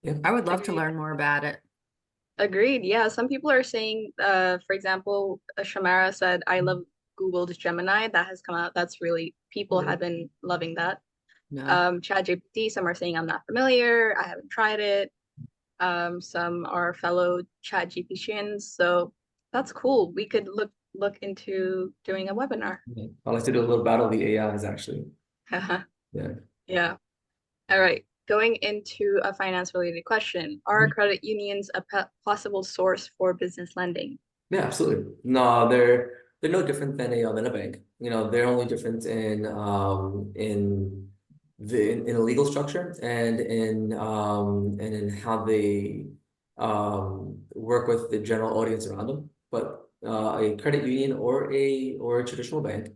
Yeah. I would love to Agreed. learn more about it. Agreed. Yeah. Some people are saying, for example, Shamara said, I love Google's Gemini. That has come out. That's really, people have been loving that. No. ChatGPT, some are saying I'm not familiar. I haven't tried it. Some are fellow ChatGPTians. So that's cool. We could look into doing a webinar. I like to do a little battle of the AIs actually. Yeah. Yeah. All right. Going into a finance related question, are credit unions a possible source for business lending? Yeah, absolutely. No, they're no different than a bank. They're only different in a legal structure and in how they work with the general audience around them. But a credit union or a traditional bank,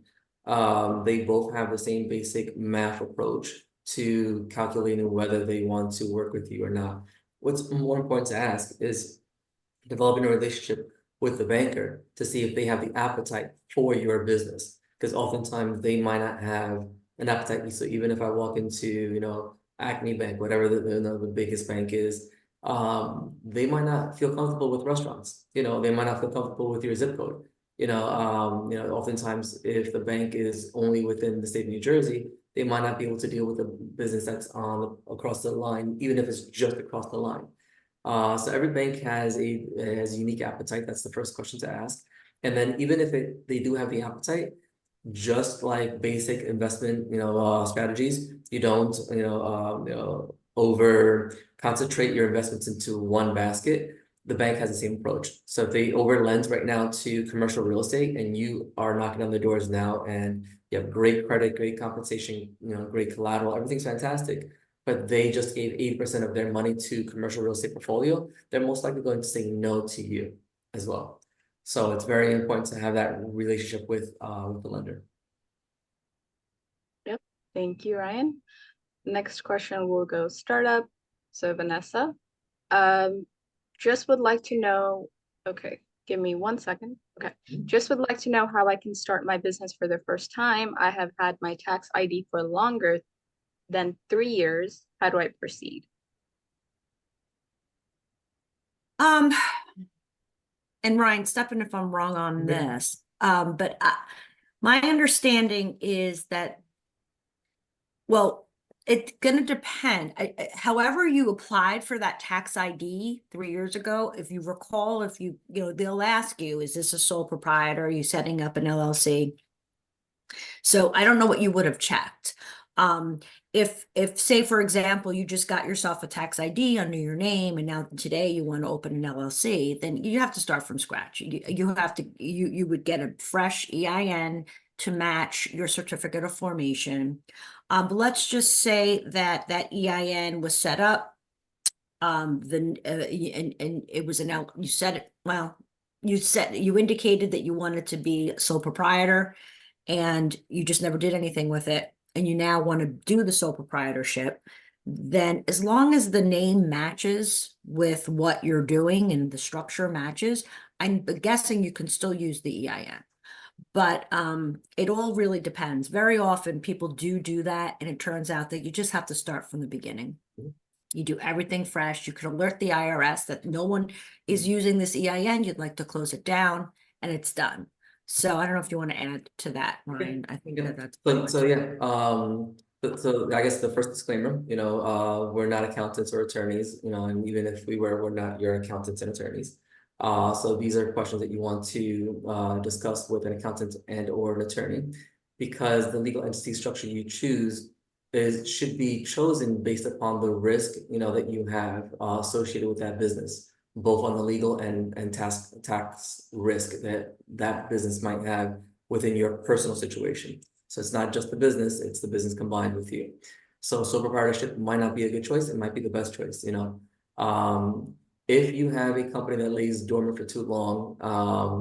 they both have the same basic math approach to calculating whether they want to work with you or not. What's more important to ask is developing a relationship with the banker to see if they have the appetite for your business. Because oftentimes they might not have an appetite. So even if I walk into, Acme Bank, whatever the biggest bank is, they might not feel comfortable with restaurants. They might not feel comfortable with your zip code. Oftentimes if the bank is only within the state of New Jersey, they might not be able to deal with a business that's across the line, even if it's just across the line. So every bank has a unique appetite. That's the first question to ask. And then even if they do have the appetite, just like basic investment, strategies, you don't, over concentrate your investments into one basket. The bank has the same approach. So if they over lend right now to commercial real estate and you are knocking on the doors now and you have great credit, great compensation, great collateral, everything's fantastic, but they just gave 80% of their money to commercial real estate portfolio, they're most likely going to say no to you as well. So it's very important to have that relationship with the lender. Yep. Thank you, Ryan. Next question will go startup. So Vanessa, just would like to know, okay, give me 1 second. Okay. Just would like to know how I can start my business for the first time. I have had my tax ID for longer than 3 years. How do I proceed? And Ryan, step in if I'm wrong on Okay. this. But my understanding is that, well, it's going to depend. However you applied for that tax ID 3 years ago, if you recall, they'll ask you, is this a sole proprietor? Are you setting up an LLC? So I don't know what you would have checked. If say, for example, you just got yourself a tax ID under your name and now today you want to open an LLC, then you have to start from scratch. You would get a fresh EIN to match your certificate of formation. But let's just say that EIN was set up, and it was you indicated that you wanted to be sole proprietor and you just never did anything with it, and you now want to do the sole proprietorship, then as long as the name matches with what you're doing and the structure matches, I'm guessing you can still use the EIN. But it all really depends. Very often people do that, and it turns out that you just have to start from the beginning. You do everything fresh. You can alert the IRS that no one is using this EIN. You'd like to close it down, and it's done. So I don't know if you want to add to that, Ryan. I think that's So yeah. So I guess the first disclaimer, we're not accountants or attorneys, and even if we were, we're not your accountants and attorneys. So these are questions that you want to discuss with an accountant and or an attorney, because the legal entity structure you choose should be chosen based upon the risk, that you have associated with that business, both on the legal and tax risk that business might have within your personal situation. So it's not just the business, it's the business combined with you. So sole proprietorship might not be a good choice, it might be the best choice, If you have a company that lays dormant for too long,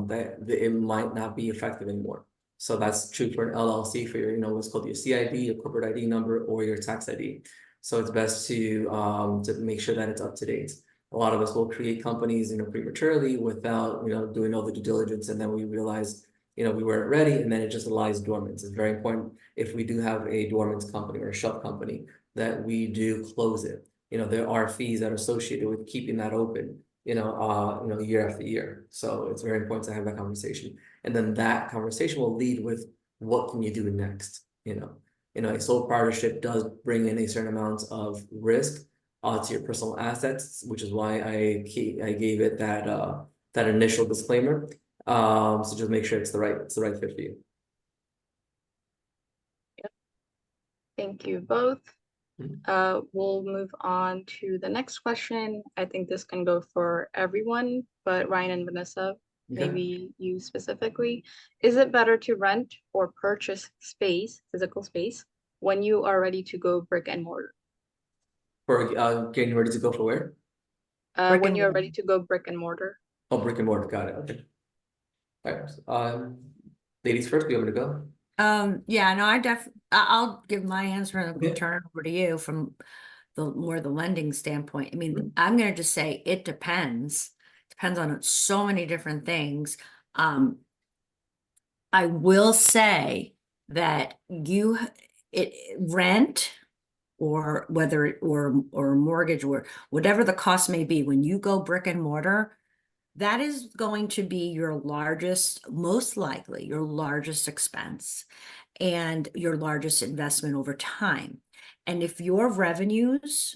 that it might not be effective anymore. So that's true for an LLC, for your, what's called your CID, your corporate ID number, or your tax ID. So it's best to make sure that it's up to date. A lot of us will create companies, prematurely without, doing all the due diligence, and then we realize, we weren't ready, and then it just lies dormant. It's very important, if we do have a dormant company or a shelf company, that we do close it. There are fees that are associated with keeping that open, year after year. So it's very important to have that conversation. And then that conversation will lead with, what can you do next? A sole proprietorship does bring in a certain amount of risk to your personal assets, which is why I gave it that initial disclaimer. So just make sure it's the right fit for you. Thank you both. We'll move on to the next question. I think this can go for everyone, but Ryan and Vanessa, maybe you specifically. Is it better to rent or purchase physical space, when you are ready to go brick and mortar? For getting ready to go for where? When you're ready to go brick and mortar. Oh, brick and mortar, got it. Okay. All right. Ladies first, you want me to go? Yeah, no, I'll give my answer and then turn it over to you from the lending standpoint. I mean, I'm gonna just say it depends. Depends on so many different things. I will say that rent, or whether or mortgage, or whatever the cost may be, when you go brick and mortar, that is going to be your largest, most likely your largest expense and your largest investment over time. And if your revenues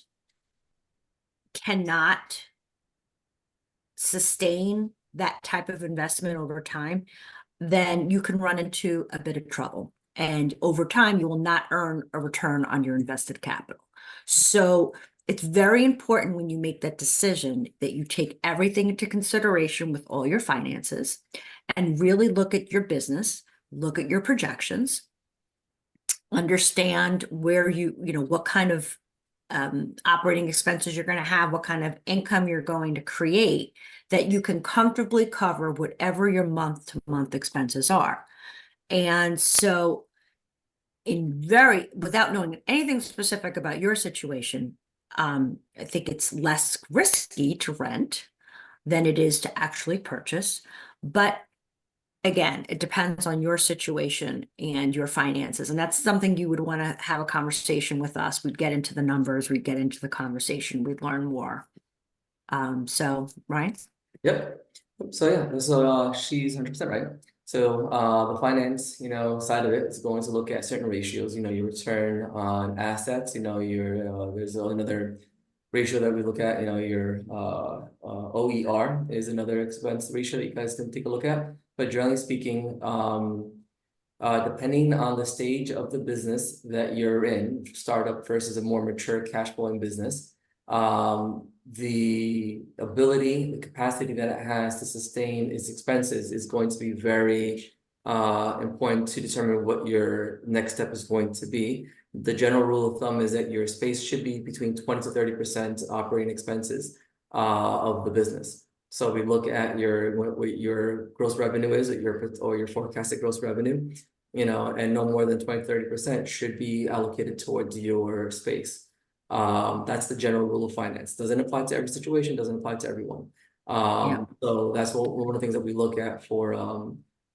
cannot sustain that type of investment over time, then you can run into a bit of trouble. And over time, you will not earn a return on your invested capital. So it's very important, when you make that decision, that you take everything into consideration with all your finances and really look at your business, look at your projections, understand where what kind of operating expenses you're going to have, what kind of income you're going to create, that you can comfortably cover whatever your month-to-month expenses are. And so without knowing anything specific about your situation, I think it's less risky to rent than it is to actually purchase. But again, it depends on your situation and your finances. And that's something you would want to have a conversation with us. We'd get into the numbers, we'd get into the conversation, we'd learn more. So, Ryan? Yep. So yeah, so she's 100% right. So the finance, side of it is going to look at certain ratios, your return on assets, there's another ratio that we look at, your OER is another expense ratio that you guys can take a look at. But generally speaking, depending on the stage of the business that you're in, startup versus a more mature cash flowing business, the ability, the capacity that it has to sustain its expenses is going to be very important to determine what your next step is going to be. The general rule of thumb is that your space should be between 20 to 30% operating expenses of the business. So we look at what your gross revenue is, or your forecasted gross revenue, and no more than 20 to 30% should be allocated towards your space. That's the general rule of finance. Doesn't apply to every situation, doesn't apply to everyone. So that's one of the things that we look at for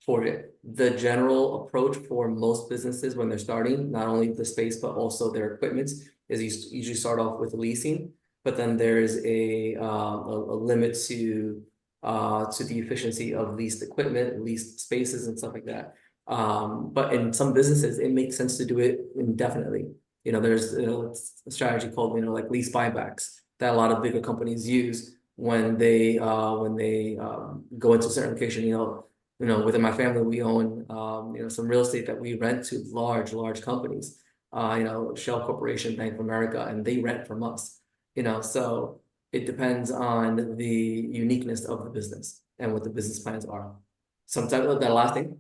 it. The general approach for most businesses when they're starting, not only the space but also their equipment, is you usually start off with leasing, but then there's a limit to the efficiency of leased equipment, leased spaces, and stuff like that. But in some businesses, it makes sense to do it indefinitely. There's a strategy called, like lease buybacks that a lot of bigger companies use, when they go into a certain location, within my family, we own, some real estate that we rent to large companies, Shell Corporation, Bank of America, and they rent from us, so it depends on the uniqueness of the business and what the business plans are. Sometimes the last thing,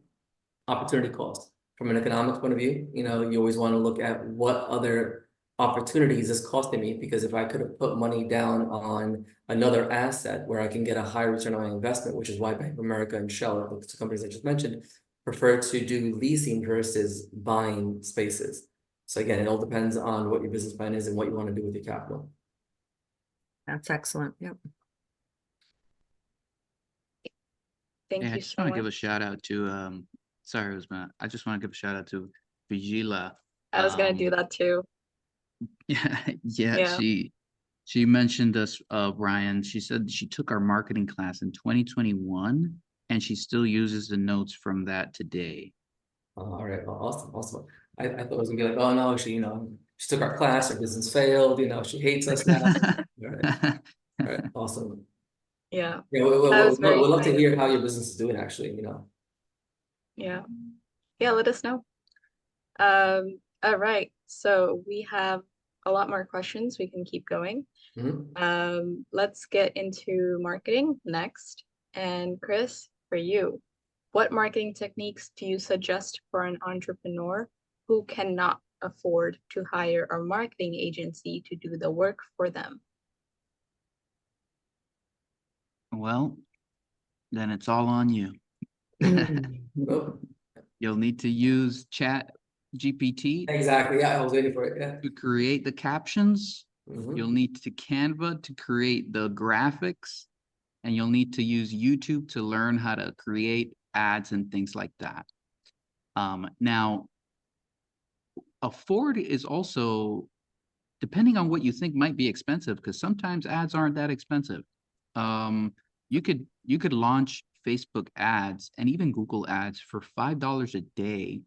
opportunity cost. From an economics point of view, you always want to look at what other opportunities is costing me, because if I could have put money down on another asset where I can get a higher return on my investment, which is why Bank of America and Shell, the two companies I just mentioned, prefer to do leasing versus buying spaces. So again, it all depends on what your business plan is and what you want to do with your capital. That's excellent. Yep. Thank Yeah, I you just so want to give a much. shout out to sorry, Usman. I just want to give a shout out to Vigila. I was gonna do that too. Yeah, Yeah. she mentioned us, Ryan. She said she took our marketing class in 2021 and she still uses the notes from that today. All right, well, awesome. I thought it was gonna be like, oh no, she took our class, her business failed, she hates us now. All right, awesome. Yeah, Yeah, that was we'd very love to kind. hear how your business is doing, actually, Yeah. Yeah, let us know. All right. So we have a lot more questions. We can keep going. Mhm. Let's get into marketing next. And Chris, for you, what marketing techniques do you suggest for an entrepreneur who cannot afford to hire a marketing agency to do the work for them? Well, then it's all on you. Oh, You'll need to use Chat GPT exactly, yeah, I was waiting for it, yeah. to create the captions. Mhm. You'll need to Canva to create the graphics, and you'll need to use YouTube to learn how to create ads and things like that. Now, afford is also, depending on what you think might be expensive, because sometimes ads aren't that expensive. You could launch Facebook ads and even Google ads for $5 a day.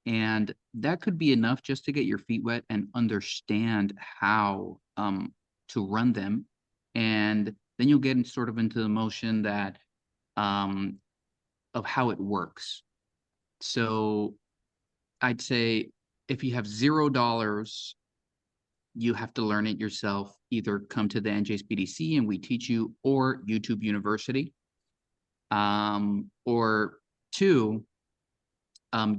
And that could be enough just to get your feet wet and understand how to run them. And then you'll get sort of into the motion that of how it works. So I'd say if you have $0, you have to learn it yourself. Either come to the NJSBDC and we teach you, or YouTube University. Or two,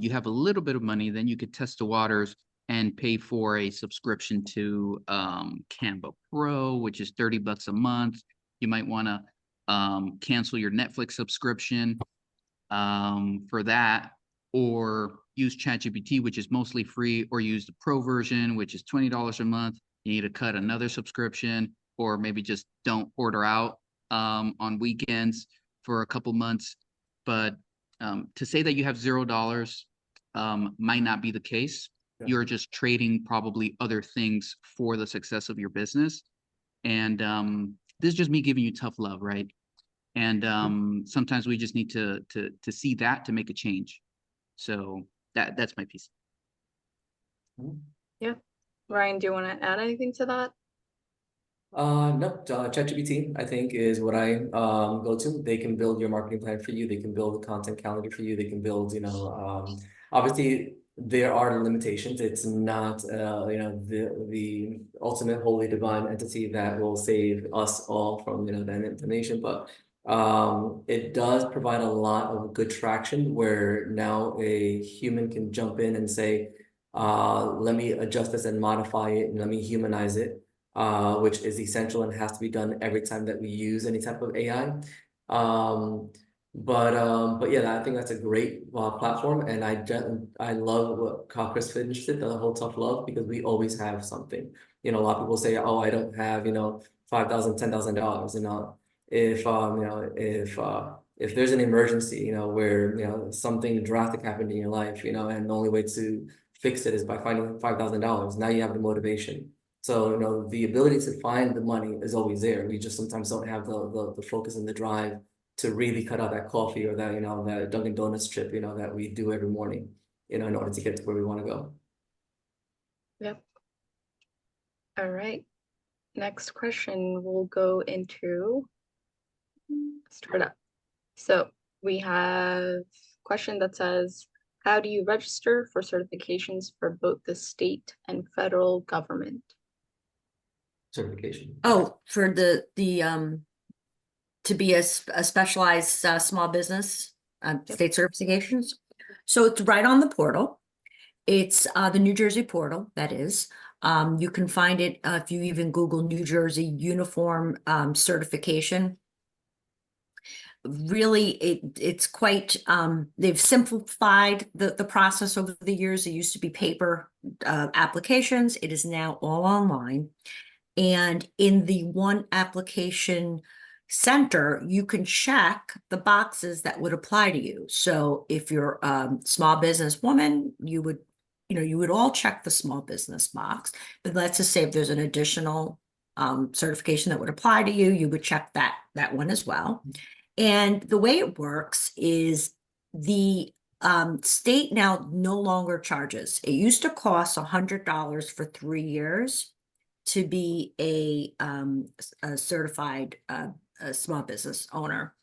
you have a little bit of money, then you could test the waters and pay for a subscription to Canva Pro, which is $30 a month. You might want to cancel your Netflix subscription for that, or use ChatGPT, which is mostly free, or use the pro version, which is $20 a month. You need to cut another subscription, or maybe just don't order out on weekends for a couple months. But to say that you have $0 might not be the case. Yeah. You're just trading probably other things for the success of your business. And this is just me giving you tough love, right? And sometimes we just need to see that to make a change. So that's my piece. Yeah. Ryan, do you want to add anything to that? No, ChatGPT, I think, is what I go to. They can build your marketing plan for you. They can build a content calendar for you. They can build, obviously there are limitations. It's not, the ultimate holy divine entity that will save us all from, the information, but it does provide a lot of good traction where now a human can jump in and say, let me adjust this and modify it and let me humanize it. Which is essential and has to be done every time that we use any type of AI. But yeah, I think that's a great platform, and I love how Chris finished it, the whole tough love, because we always have something. A lot of people say, oh, I don't have $5,000, $10,000. If there's an emergency, where something drastic happened in your life, and the only way to fix it is by finding $5,000. Now you have the motivation. So, the ability to find the money is always there. We just sometimes don't have the focus and the drive to really cut out that coffee or that, that Dunkin' Donuts trip, that we do every morning, in order to get to where we want to go. Yep. All right. Next question will go into startup. So we have a question that says, how do you register for certifications for both the state and federal government? Certification. Oh, for the to be a specialized small business state certifications. So it's right on the portal. It's the New Jersey portal, that is. You can find it if you even Google New Jersey uniform certification. Really, it's quite they've simplified the process over the years. It used to be paper applications. It is now all online. And in the one application center, you can check the boxes that would apply to you. So if you're a small business woman, you would all check the small business box. But let's just say if there's an additional certification that would apply to you, you would check that one as well. And the way it works is the state now no longer charges. It used to cost $100 for 3 years to be a certified a small business owner.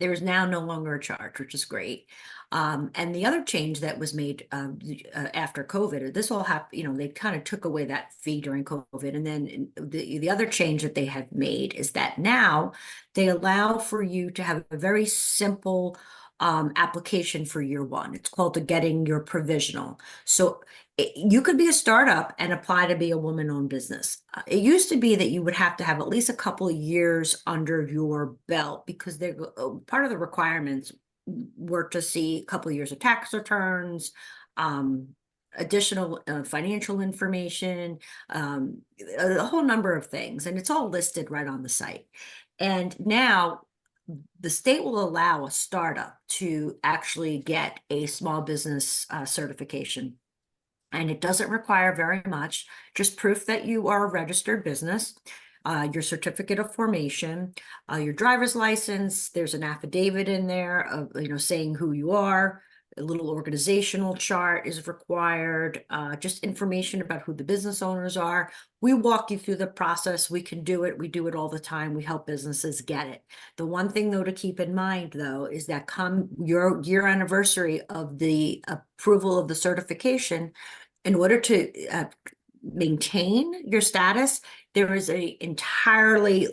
There is now no longer a charge, which is great. And the other change that was made after COVID, this all happened, they kind of took away that fee during COVID. And then the other change that they have made is that now they allow for you to have a very simple application for year one. It's called the Getting Your Provisional. So you could be a startup and apply to be a woman-owned business. It used to be that you would have to have at least a couple of years under your belt because they're part of the requirements were to see a couple of years of tax returns, additional financial information, a whole number of things, and it's all listed right on the site. And now the state will allow a startup to actually get a small business certification. And it doesn't require very much, just proof that you are a registered business, your certificate of formation, your driver's license. There's an affidavit in there of, saying who you are. A little organizational chart is required, just information about who the business owners are. We walk you through the process. We can do it. We do it all the time. We help businesses get it. The one thing, though, to keep in mind, though, is that come your year anniversary of the approval of the certification, in order to maintain your status, there is a entirely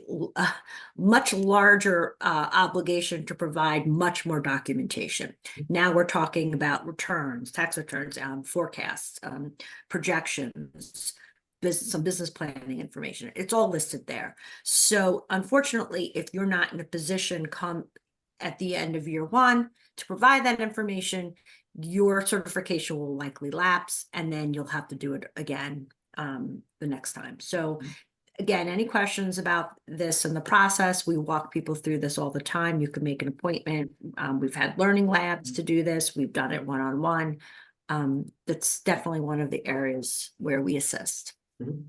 much larger obligation to provide much more documentation. Now we're talking about returns, tax returns, forecasts, projections, some business planning information. It's all listed there. So unfortunately, if you're not in a position come at the end of year one to provide that information, your certification will likely lapse, and then you'll have to do it again the next time. So again, any questions about this and the process, we walk people through this all the time. You can make an appointment. We've had learning labs to do this. We've done it one-on-one. That's definitely one of the areas where we assist. Mm-hmm.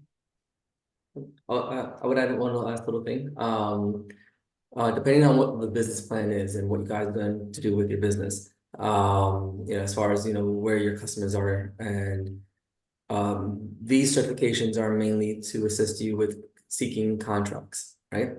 I would add one last little thing. Depending on what the business plan is and what you guys are going to do with your business, as far as where your customers are, and these certifications are mainly to assist you with seeking contracts, right?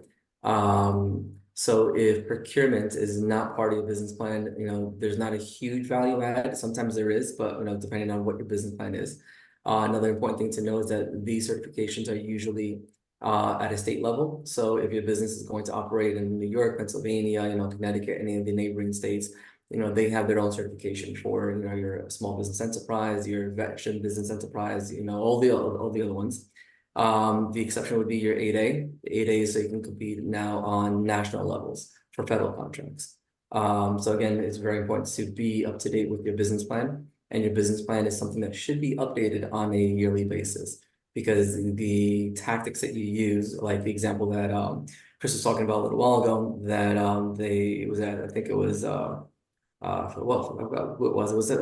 So if procurement is not part of your business plan, there's not a huge value add. Sometimes there is, but depending on what your business plan is. Another important thing to know is that these certifications are usually at a state level. So if your business is going to operate in New York, Pennsylvania, Connecticut, any of the neighboring states, they have their own certification for, your small business enterprise, your veteran business enterprise, all the other ones. The exception would be your 8A. The 8A is so you can compete now on national levels for federal contracts. So again, it's very important to be up to date with your business plan, and your business plan is something that should be updated on a yearly basis, because the tactics that you use, like the example that Chris was talking about a little while ago, that I think it was it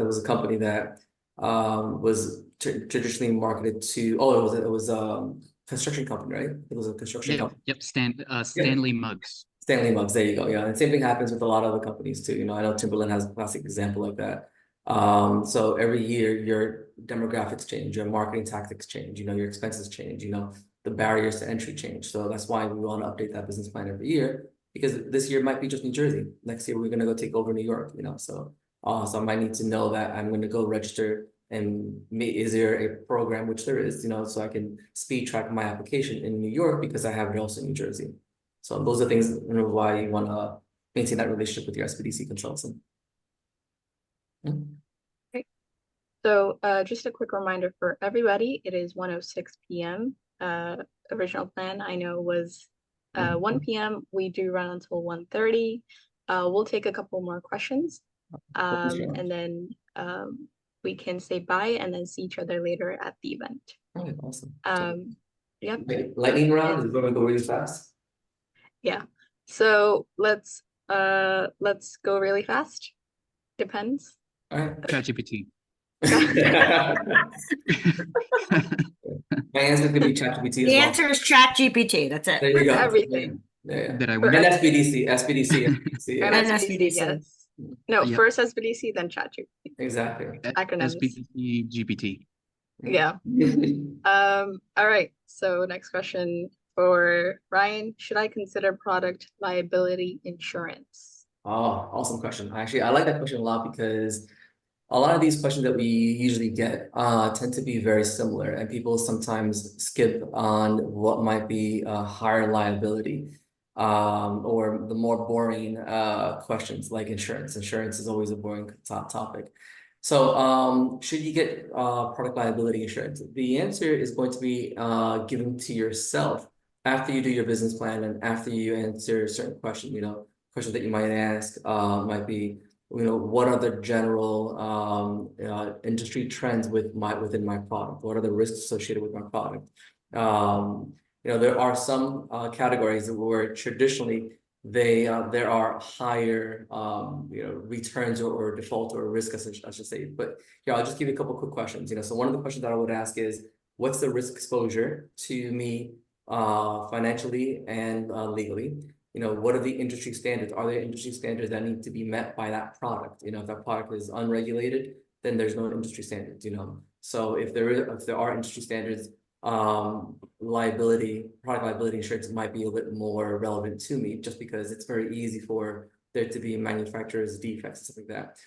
was a company that was traditionally marketed to, it was a construction company, right? It was a construction company. Yep, Stanley Mugs. Stanley Mugs, there you go. Yeah, and same thing happens with a lot of other companies too. I know Timberland has a classic example like that. So every year your demographics change, your marketing tactics change, your expenses change, the barriers to entry change. So that's why we want to update that business plan every year, because this year might be just New Jersey. Next year, we're going to go take over New York, so I might need to know that I'm going to go register, and is there a program, which there is, so I can speed track my application in New York because I have it also in New Jersey. So those are things, why you want to maintain that relationship with your SBDC consultant. So just a quick reminder for everybody, it is 1:06 p.m. Original plan I know was 1 p.m. We do run until 1:30. We'll take a couple more questions, and then we can say bye and then see each other later at the event. Okay, awesome. Yep. Lightning round is going to go really fast. Yeah. So let's go really fast. Depends. All right. ChatGPT. My answer could be ChatGPT as The well. answer is ChatGPT. That's it. There you go. Everything. Yeah. Did I And win? SBDC, And yeah. SBDC, yes. No, Yep. first SBDC, then ChatGPT. Exactly. Acronyms. SBDC GPT. Yeah. All right. So next question for Ryan. Should I consider product liability insurance? Oh, awesome question. Actually, I like that question a lot because a lot of these questions that we usually get tend to be very similar, and people sometimes skip on what might be a higher liability or the more boring questions like insurance. Insurance is always a boring topic. So should you get product liability insurance? The answer is going to be given to yourself after you do your business plan and after you answer certain questions. Questions that you might ask might be, what are the general industry trends within my product? What are the risks associated with my product? There are some categories where traditionally there are higher returns or default or risk, I should say. But here, I'll just give you a couple quick questions. So one of the questions that I would ask is, what's the risk exposure to me financially and legally? What are the industry standards? Are there industry standards that need to be met by that product? If that product is unregulated, then there's no industry standards, So if there are industry standards, product liability insurance might be a bit more relevant to me, just because it's very easy for there to be manufacturer's defects and stuff like that.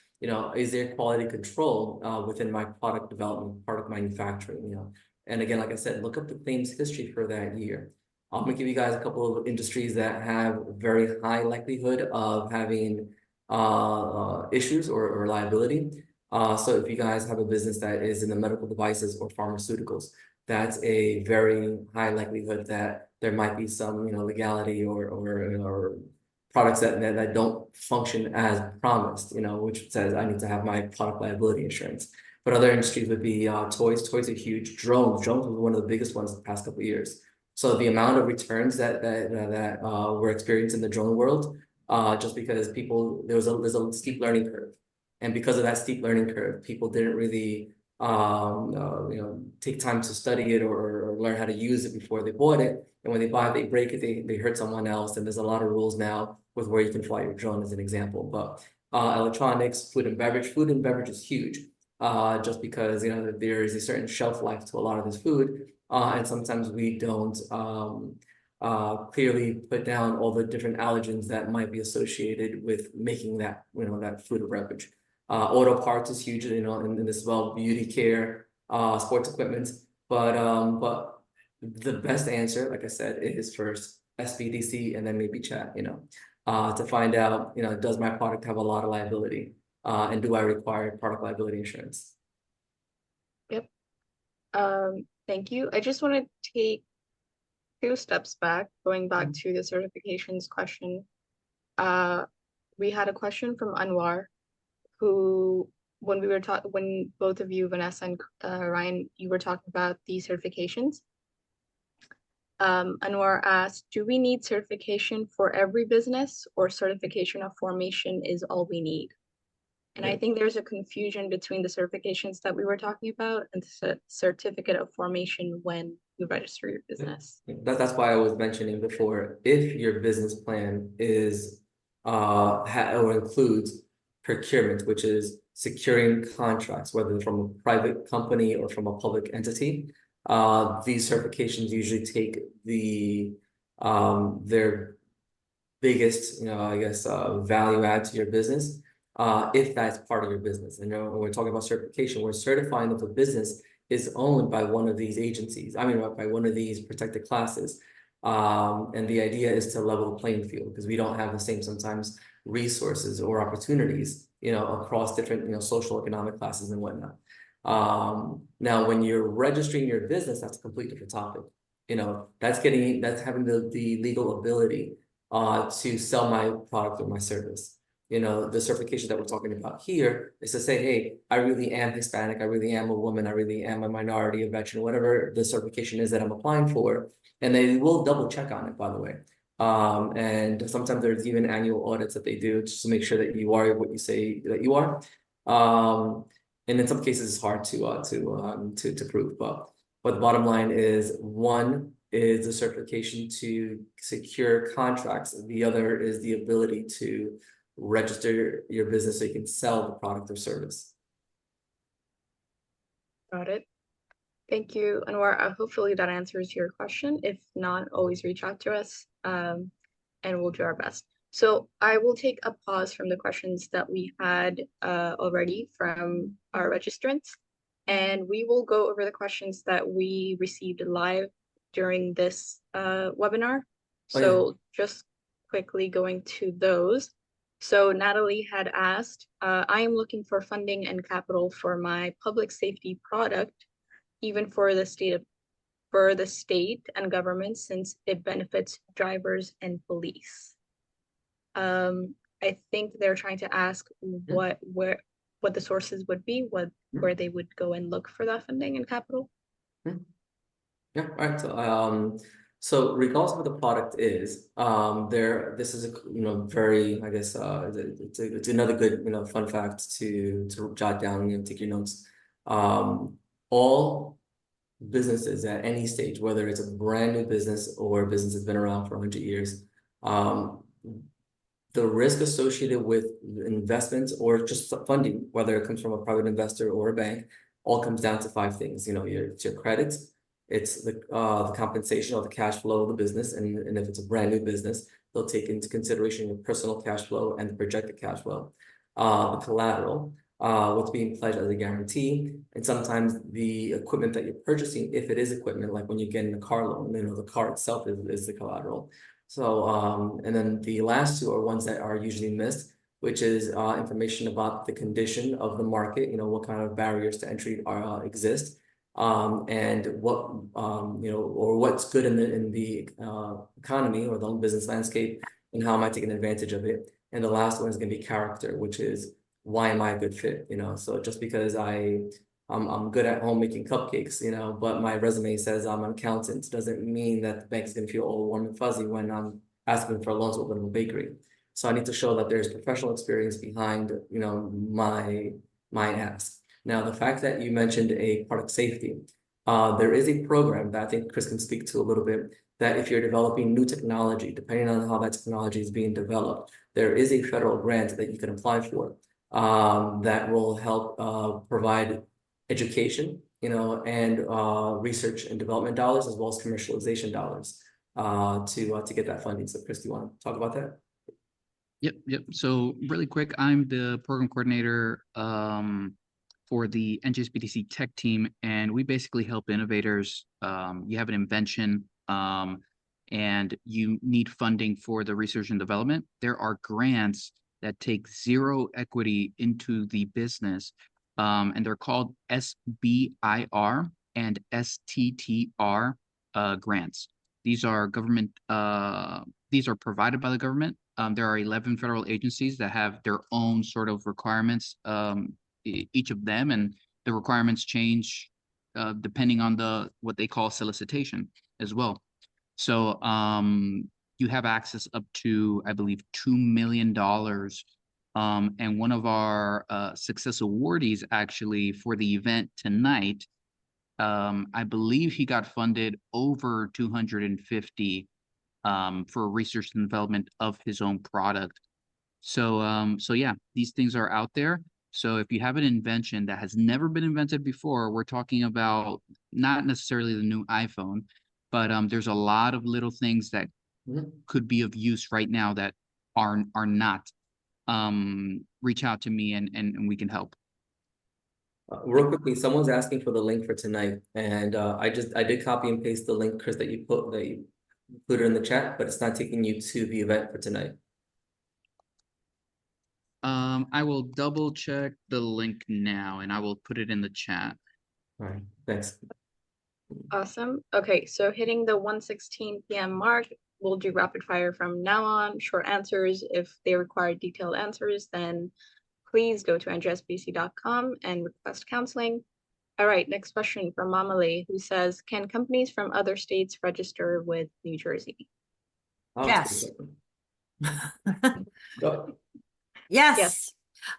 Is there quality control within my product development, product manufacturing, And again, like I said, look up the claims history for that year. I'm gonna give you guys a couple of industries that have very high likelihood of having issues or liability. So if you guys have a business that is in the medical devices or pharmaceuticals, that's a very high likelihood that there might be some, legality or products that don't function as promised, which says I need to have my product liability insurance. But other industries would be toys. Toys are huge. Drones was one of the biggest ones the past couple of years. So the amount of returns that we're experiencing in the drone world, just because there's a steep learning curve, and because of that steep learning curve, people didn't really take time to study it or learn how to use it before they bought it. And when they buy it, they break it, they hurt someone else. And there's a lot of rules now with where you can fly your drone, as an example. But electronics, food and beverage is huge. Just because there is a certain shelf life to a lot of this food. And sometimes we don't clearly put down all the different allergens that might be associated with making that, that food or beverage. Auto parts is huge, in this as well, beauty care, sports equipment. But the best answer, like I said, is first SBDC and then maybe chat, to find out, does my product have a lot of liability? And do I require product liability insurance? Yep. Thank you. I just want to take 2 steps back, going back to the certifications question. We had a question from Anwar, who, when both of you, Vanessa and Ryan, you were talking about the certifications. Anwar asked, do we need certification for every business, or certification of formation is all we need? And I think there's a confusion between the certifications that we were talking about and the certificate of formation when you register your business. That's why I was mentioning before, if your business plan is or includes procurement, which is securing contracts, whether from a private company or from a public entity, These certifications usually take their biggest, I guess, value add to your business, if that's part of your business. And when we're talking about certification, we're certifying that the business is owned by one of these agencies. I mean, by one of these protected classes. And the idea is to level the playing field because we don't have the same sometimes resources or opportunities, across different, social economic classes and whatnot. Now, when you're registering your business, that's a completely different topic. That's having the legal ability to sell my product or my service. The certification that we're talking about here is to say, hey, I really am Hispanic, I really am a woman, I really am a minority, a veteran, whatever the certification is that I'm applying for. And they will double check on it, by the way. And sometimes there's even annual audits that they do just to make sure that you are what you say that you are. And in some cases, it's hard to prove. But the bottom line is, one is the certification to secure contracts. The other is the ability to register your business so you can sell the product or service. Got it. Thank you, Anwar. Hopefully that answers your question. If not, always reach out to us, and we'll do our best. So I will take a pause from the questions that we had already from our registrants, and we will go over the questions that we received live during this webinar. So just quickly going to those. So Natalie had asked, I am looking for funding and capital for my public safety product, even for the state and government, since it benefits drivers and police. I think they're trying to ask what the sources would be, where they would go and look for that funding and capital. Yeah, all right. So regardless of what the product is, this is a very, I guess, it's another good fun fact to jot down, take your notes. All businesses at any stage, whether it's a brand new business or a business that's been around for 100 years, the risk associated with investments or just funding, whether it comes from a private investor or a bank, all comes down to 5 things. It's your credits, it's the compensation or the cash flow of the business, and if it's a brand new business, they'll take into consideration your personal cash flow and the projected cash flow, the collateral, what's being pledged as a guarantee, and sometimes the equipment that you're purchasing, if it is equipment, like when you get in a car loan, the car itself is the collateral. So, and then the last 2 are ones that are usually missed, which is information about the condition of the market, what kind of barriers to entry exist, and what, or what's good in the economy or the business landscape, and how am I taking advantage of it. And the last one is going to be character, which is, why am I a good fit? So just because I'm good at home making cupcakes, but my resume says I'm an accountant, doesn't mean that the bank's gonna feel all warm and fuzzy when I'm asking for a loan to open a bakery. So I need to show that there's professional experience behind, my ask. Now, the fact that you mentioned a product safety, there is a program that I think Chris can speak to a little bit, that if you're developing new technology, depending on how that technology is being developed, there is a federal grant that you can apply for, that will help provide education, and research and development dollars, as well as commercialization dollars, to get that funding. So Chris, do you want to talk about that? Yep. So really quick, I'm the program coordinator for the NJSBDC tech team, and we basically help innovators. You have an invention, and you need funding for the research and development. There are grants that take 0 equity into the business, and they're called SBIR and STTR grants. These are government. These are provided by the government. There are 11 federal agencies that have their own sort of requirements, each of them, and the requirements change depending on what they call solicitation as well. So you have access up to, I believe, $2 million. And one of our Success Awardees, actually, for the event tonight, I believe he got funded over $250 for research and development of his own product. So yeah, these things are out there. So if you have an invention that has never been invented before, we're talking about not necessarily the new iPhone, but there's a lot of little things that Mhm. could be of use right now that are not. Reach out to me and we can help. Real quickly, someone's asking for the link for tonight, and I did copy and paste the link, Chris, that you included in the chat, but it's not taking you to the event for tonight. I will double check the link now and I will put it in the chat. All right, thanks. Awesome. Okay, so hitting the 1:16 p.m. mark, we'll do rapid fire from now on. Short answers. If they require detailed answers, then please go to njsbdc.com and request counseling. All right, next question from Mamale, who says, can companies from other states register with New Jersey? Oh, Yes. Go. Yes.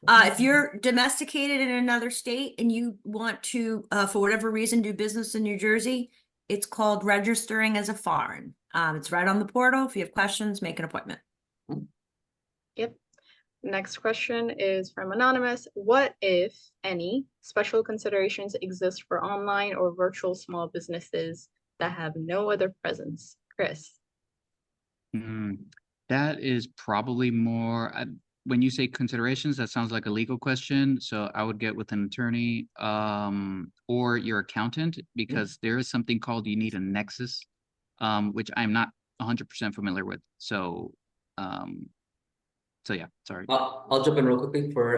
If you're domesticated in another state and you want to, for whatever reason, do business in New Jersey, it's called registering as a foreign. It's right on the portal. If you have questions, make an appointment. Yep. Next question is from Anonymous. What, if any, special considerations exist for online or virtual small businesses that have no other presence? Chris. That is probably more, when you say considerations, that sounds like a legal question. So I would get with an attorney or your accountant, because there is something called you need a nexus, which I'm not 100% familiar with. So yeah, sorry. I'll jump in real quickly for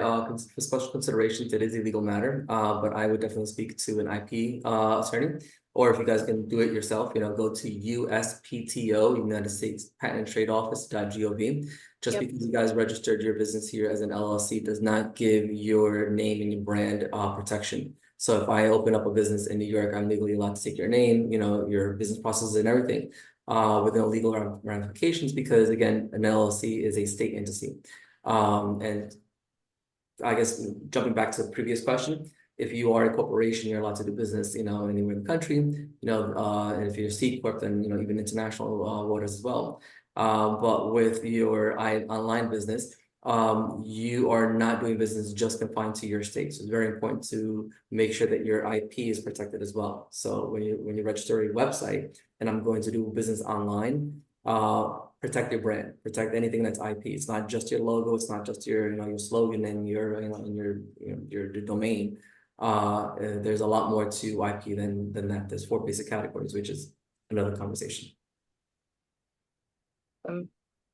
special considerations. It is a legal matter, but I would definitely speak to an IP attorney, or if you guys can do it yourself, go to USPTO, United States Patent and Trade Office.gov. Just because you guys registered your business here as an LLC does not give your name and your brand protection. So if I open up a business in New York, I'm legally allowed to take your name, your business processes and everything. With no legal ramifications, because again, an LLC is a state entity. And I guess jumping back to the previous question, if you are a corporation, you're allowed to do business, anywhere in the country, and if you're a C Corp, then, even international waters as well. But with your online business, you are not doing business just confined to your state. So it's very important to make sure that your IP is protected as well. So when you register a website, and I'm going to do business online, protect your brand, protect anything that's IP. It's not just your logo, it's not just your your slogan and your your domain. There's a lot more to IP than that. There's 4 basic categories, which is another conversation.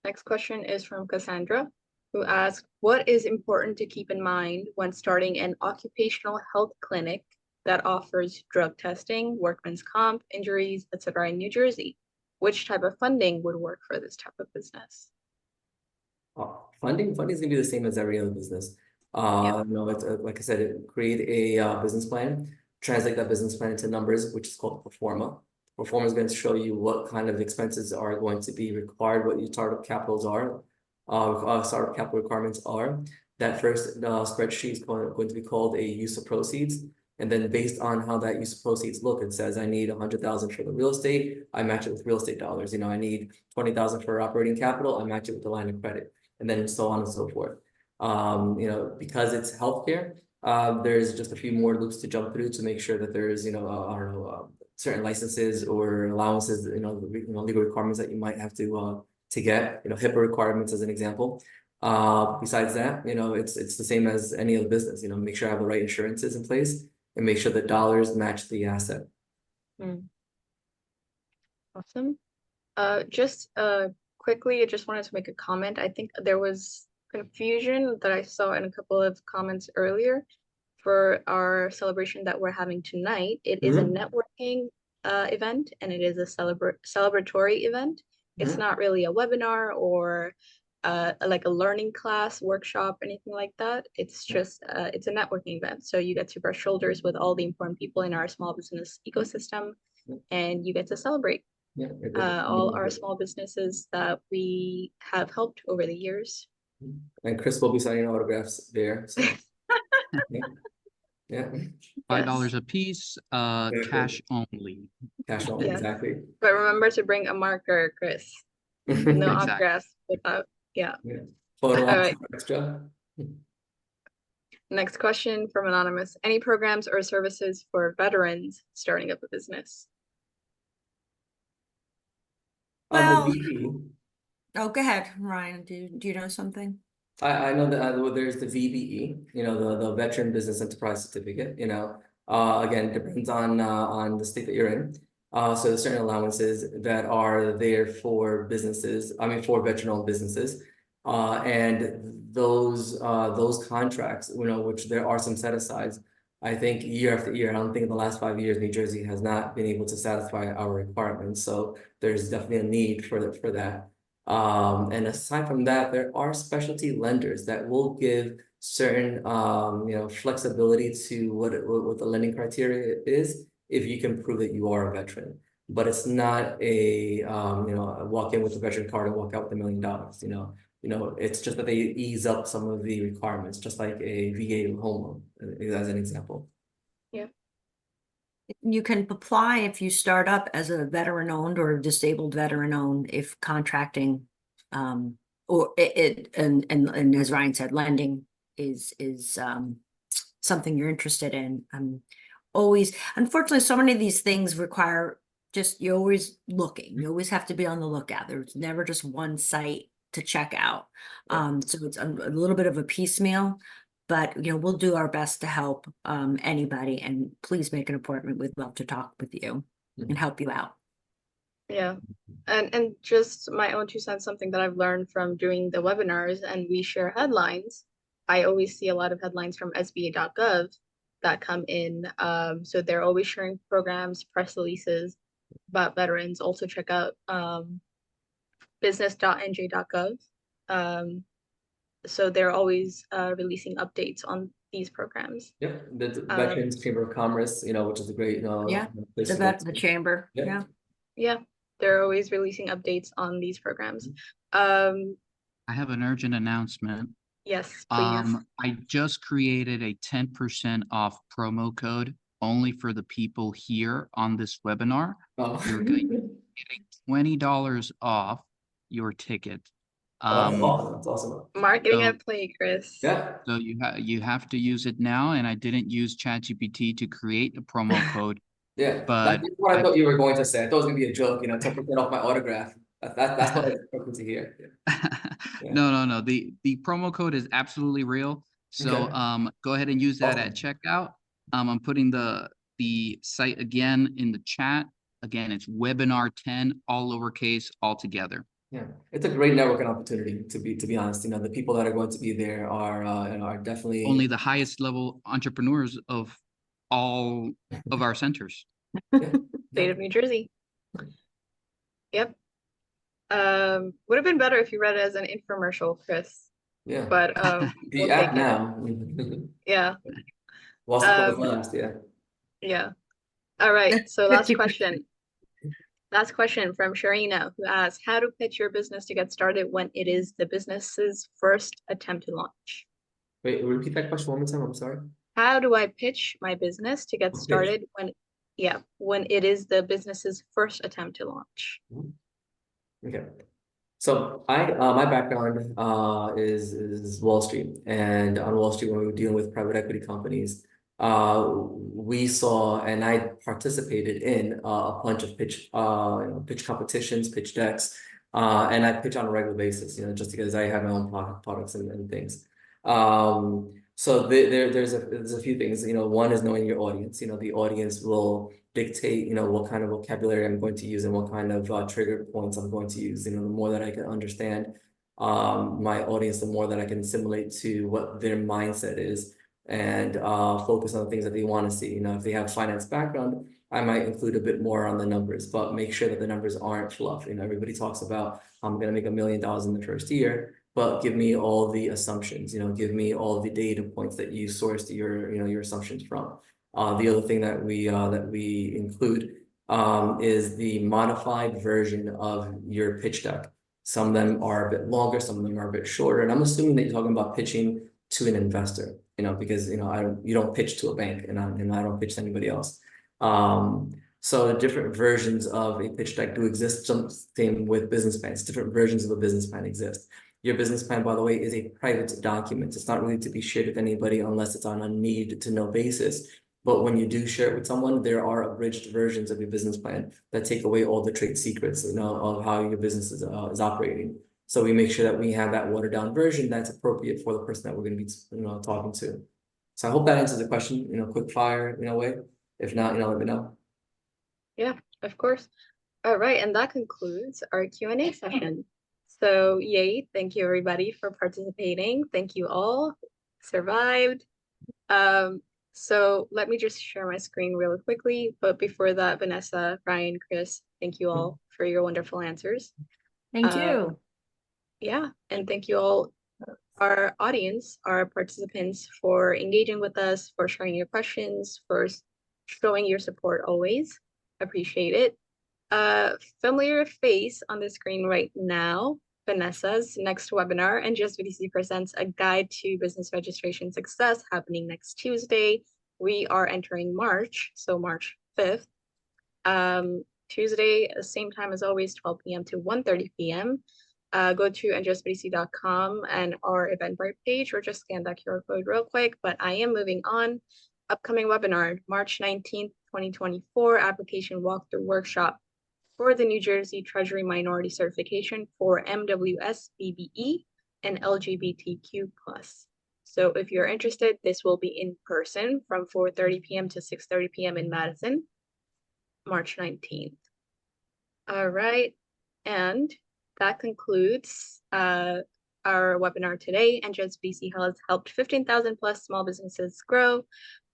Next question is from Cassandra, who asks, what is important to keep in mind when starting an occupational health clinic that offers drug testing, workman's comp, injuries, etc. in New Jersey? Which type of funding would work for this type of business? Funding is gonna be the same as every other business. It's like I said, create a business plan, translate that business plan into numbers, which is called pro forma. Pro forma is going to show you what kind of expenses are going to be required, what your startup capitals are, startup capital requirements are. That first spreadsheet is going to be called a use of proceeds. And then based on how that use of proceeds look, it says I need 100,000 for the real estate. I match it with real estate dollars. I need 20,000 for operating capital. I match it with the line of credit, and then so on and so forth. Because it's healthcare, there's just a few more loops to jump through to make sure that there's, certain licenses or allowances, legal requirements that you might have to get, HIPAA requirements as an example. Besides that, it's the same as any other business, make sure I have the right insurances in place and make sure the dollars match the asset. Awesome. Just quickly, I just wanted to make a comment. I think there was confusion that I saw in a couple of comments earlier for our celebration that we're having tonight. It is a networking event, and it is a celebratory event. It's not really a webinar or like a learning class, workshop, anything like that. It's just it's a networking event. So you get to brush shoulders with all the important people in our small business ecosystem, and you get to celebrate all our small businesses that we have helped over the years. And Chris will be signing autographs there. So. Yeah. $5 a piece, cash only. Cash only, exactly. But remember to bring a marker, Chris. No autographs without, Photo all right. extra. Next question from Anonymous. Any programs or services for veterans starting up a business? Well- The VB. Oh, go ahead, Ryan. Do you know something? I know that there's the VBE, the Veteran Business Enterprise Certificate, again, it depends on the state that you're in. So there's certain allowances that are there for businesses, for veteran-owned businesses. And those contracts, which there are some set-asides, I think year after year, I don't think in the last 5 years, New Jersey has not been able to satisfy our requirements. So there's definitely a need for that. And aside from that, there are specialty lenders that will give certain, flexibility to what the lending criteria is if you can prove that you are a veteran. But it's not a walk in with a veteran card and walk out with $1 million. It's just that they ease up some of the requirements, just like a VA home loan, as an example. Yeah. You can apply if you start up as a veteran owned or disabled veteran owned if contracting or and as Ryan said, lending is something you're interested in. Always, unfortunately, so many of these things require you're always looking. You always have to be on the lookout. There's never just one site to check out. So it's a little bit of a piecemeal, but we'll do our best to help anybody, and please make an appointment. We'd love to talk with you and help you out. Yeah. And just my own 2 cents, something that I've learned from doing the webinars, and we share headlines. I always see a lot of headlines from SBA.gov that come in. So they're always sharing programs, press releases about veterans. Also check out business.nj.gov. So they're always releasing updates on these programs. Yep, the Veterans Chamber of Commerce, which is a great place to go The to. chamber. Yeah. Yeah, they're always releasing updates on these programs. I have an urgent announcement. Yes, please. I just created a 10% off promo code only for the people here on this webinar. Oh. You're getting $20 off your ticket. That's awesome. That's awesome. Marketing at play, Chris. Yeah. So you have to use it now, and I didn't use ChatGPT to create a promo code. Yeah, But that's what I thought you were going to say. I thought it was gonna be a joke, 10% off my autograph. That's what I was expecting to hear. Yeah. No. The promo code is absolutely real. So Okay. go ahead and use that at Awesome. checkout. I'm putting the site again in the chat. Again, it's webinar 10, all lowercase, all together. Yeah, it's a great networking opportunity to be honest. The people that are going to be there are definitely Only the highest level entrepreneurs of all of our centers. State of New Jersey. Yep. Would have been better if you read it as an infomercial, Chris. Yeah. But the we'll app take it. now. Yeah. Whilst the close last, yeah. Yeah. All right. So last question. Last question from Sharina, who asks, how to pitch your business to get started when it is the business's first attempt to launch? Wait, repeat that question one more time. I'm sorry. How do I pitch my business to get started when it is the business's first attempt to launch? Okay. So my background is Wall Street, and on Wall Street when we were dealing with private equity companies, we saw and I participated in a bunch of pitch competitions, pitch decks, and I pitch on a regular basis, just because I have my own products and things. So there's a few things. One is knowing your audience. The audience will dictate what kind of vocabulary I'm going to use and what kind of trigger points I'm going to use. The more that I can understand my audience, the more that I can assimilate to what their mindset is, and focus on the things that they want to see. If they have finance background, I might include a bit more on the numbers, but make sure that the numbers aren't fluff. Everybody talks about I'm going to make $1 million in the first year, but give me all the assumptions. Give me all the data points that you sourced your assumptions from. The other thing that we include is the modified version of your pitch deck. Some of them are a bit longer, some of them are a bit shorter, and I'm assuming that you're talking about pitching to an investor. Because you don't pitch to a bank, and I don't pitch to anybody else. So different versions of a pitch deck do exist. Same with business plans. Different versions of a business plan exist. Your business plan, by the way, is a private document. It's not really to be shared with anybody unless it's on a need to know basis. But when you do share it with someone, there are abridged versions of your business plan that take away all the trade secrets, of how your business is operating. So we make sure that we have that watered down version that's appropriate for the person that we're going to be, talking to. So I hope that answers the question, quick fire, way. If not, let me know. Yeah, of course. All right, and that concludes our Q&A session. So yay, thank you everybody for participating. Thank you all. Survived. So let me just share my screen really quickly. But before that, Vanessa, Ryan, Chris, thank you all for your wonderful answers. Thank you. Yeah, and thank you all, our audience, our participants, for engaging with us, for sharing your questions, for showing your support always. Appreciate it. Familiar face on the screen right now, Vanessa's next webinar, NJSBDC presents a guide to business registration success, happening next Tuesday. We are entering March, so March 5th. Tuesday, same time as always, 12 p.m. to 1:30 p.m. Go to njsbdc.com and our Eventbrite page, or just scan that QR code real quick. But I am moving on. Upcoming webinar, March 19th, 2024, application walkthrough workshop for the New Jersey Treasury Minority Certification for MWS-BBE and LGBTQ+. So if you're interested, this will be in person from 4:30 p.m. to 6:30 p.m. in Madison, March 19th. All right, and that concludes our webinar today. NJSBDC has helped 15,000 plus small businesses grow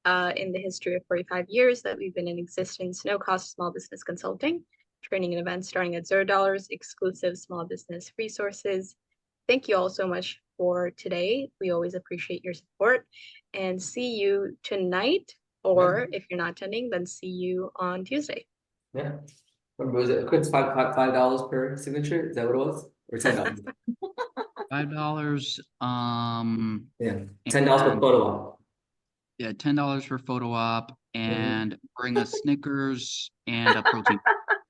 in the history of 45 years that we've been in existence. No cost small business consulting, training and events starting at $0, exclusive small business resources. Thank you all so much for today. We always appreciate your support, and see you tonight, or if you're not attending, then see you on Tuesday. Yeah. Remember, was it quick $5 per signature? Is that what it was? Or $10? $5. Yeah, $10 per photo op. Yeah, $10 for photo op, and bring a Snickers and a protein.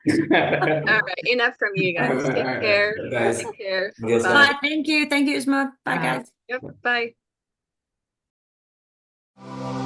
All right, enough from you guys. All right, Take all right, care. guys. Take care. Yes, Bye. Bye. Thank you. Thank you, Isma. Bye, guys. Yep. Bye.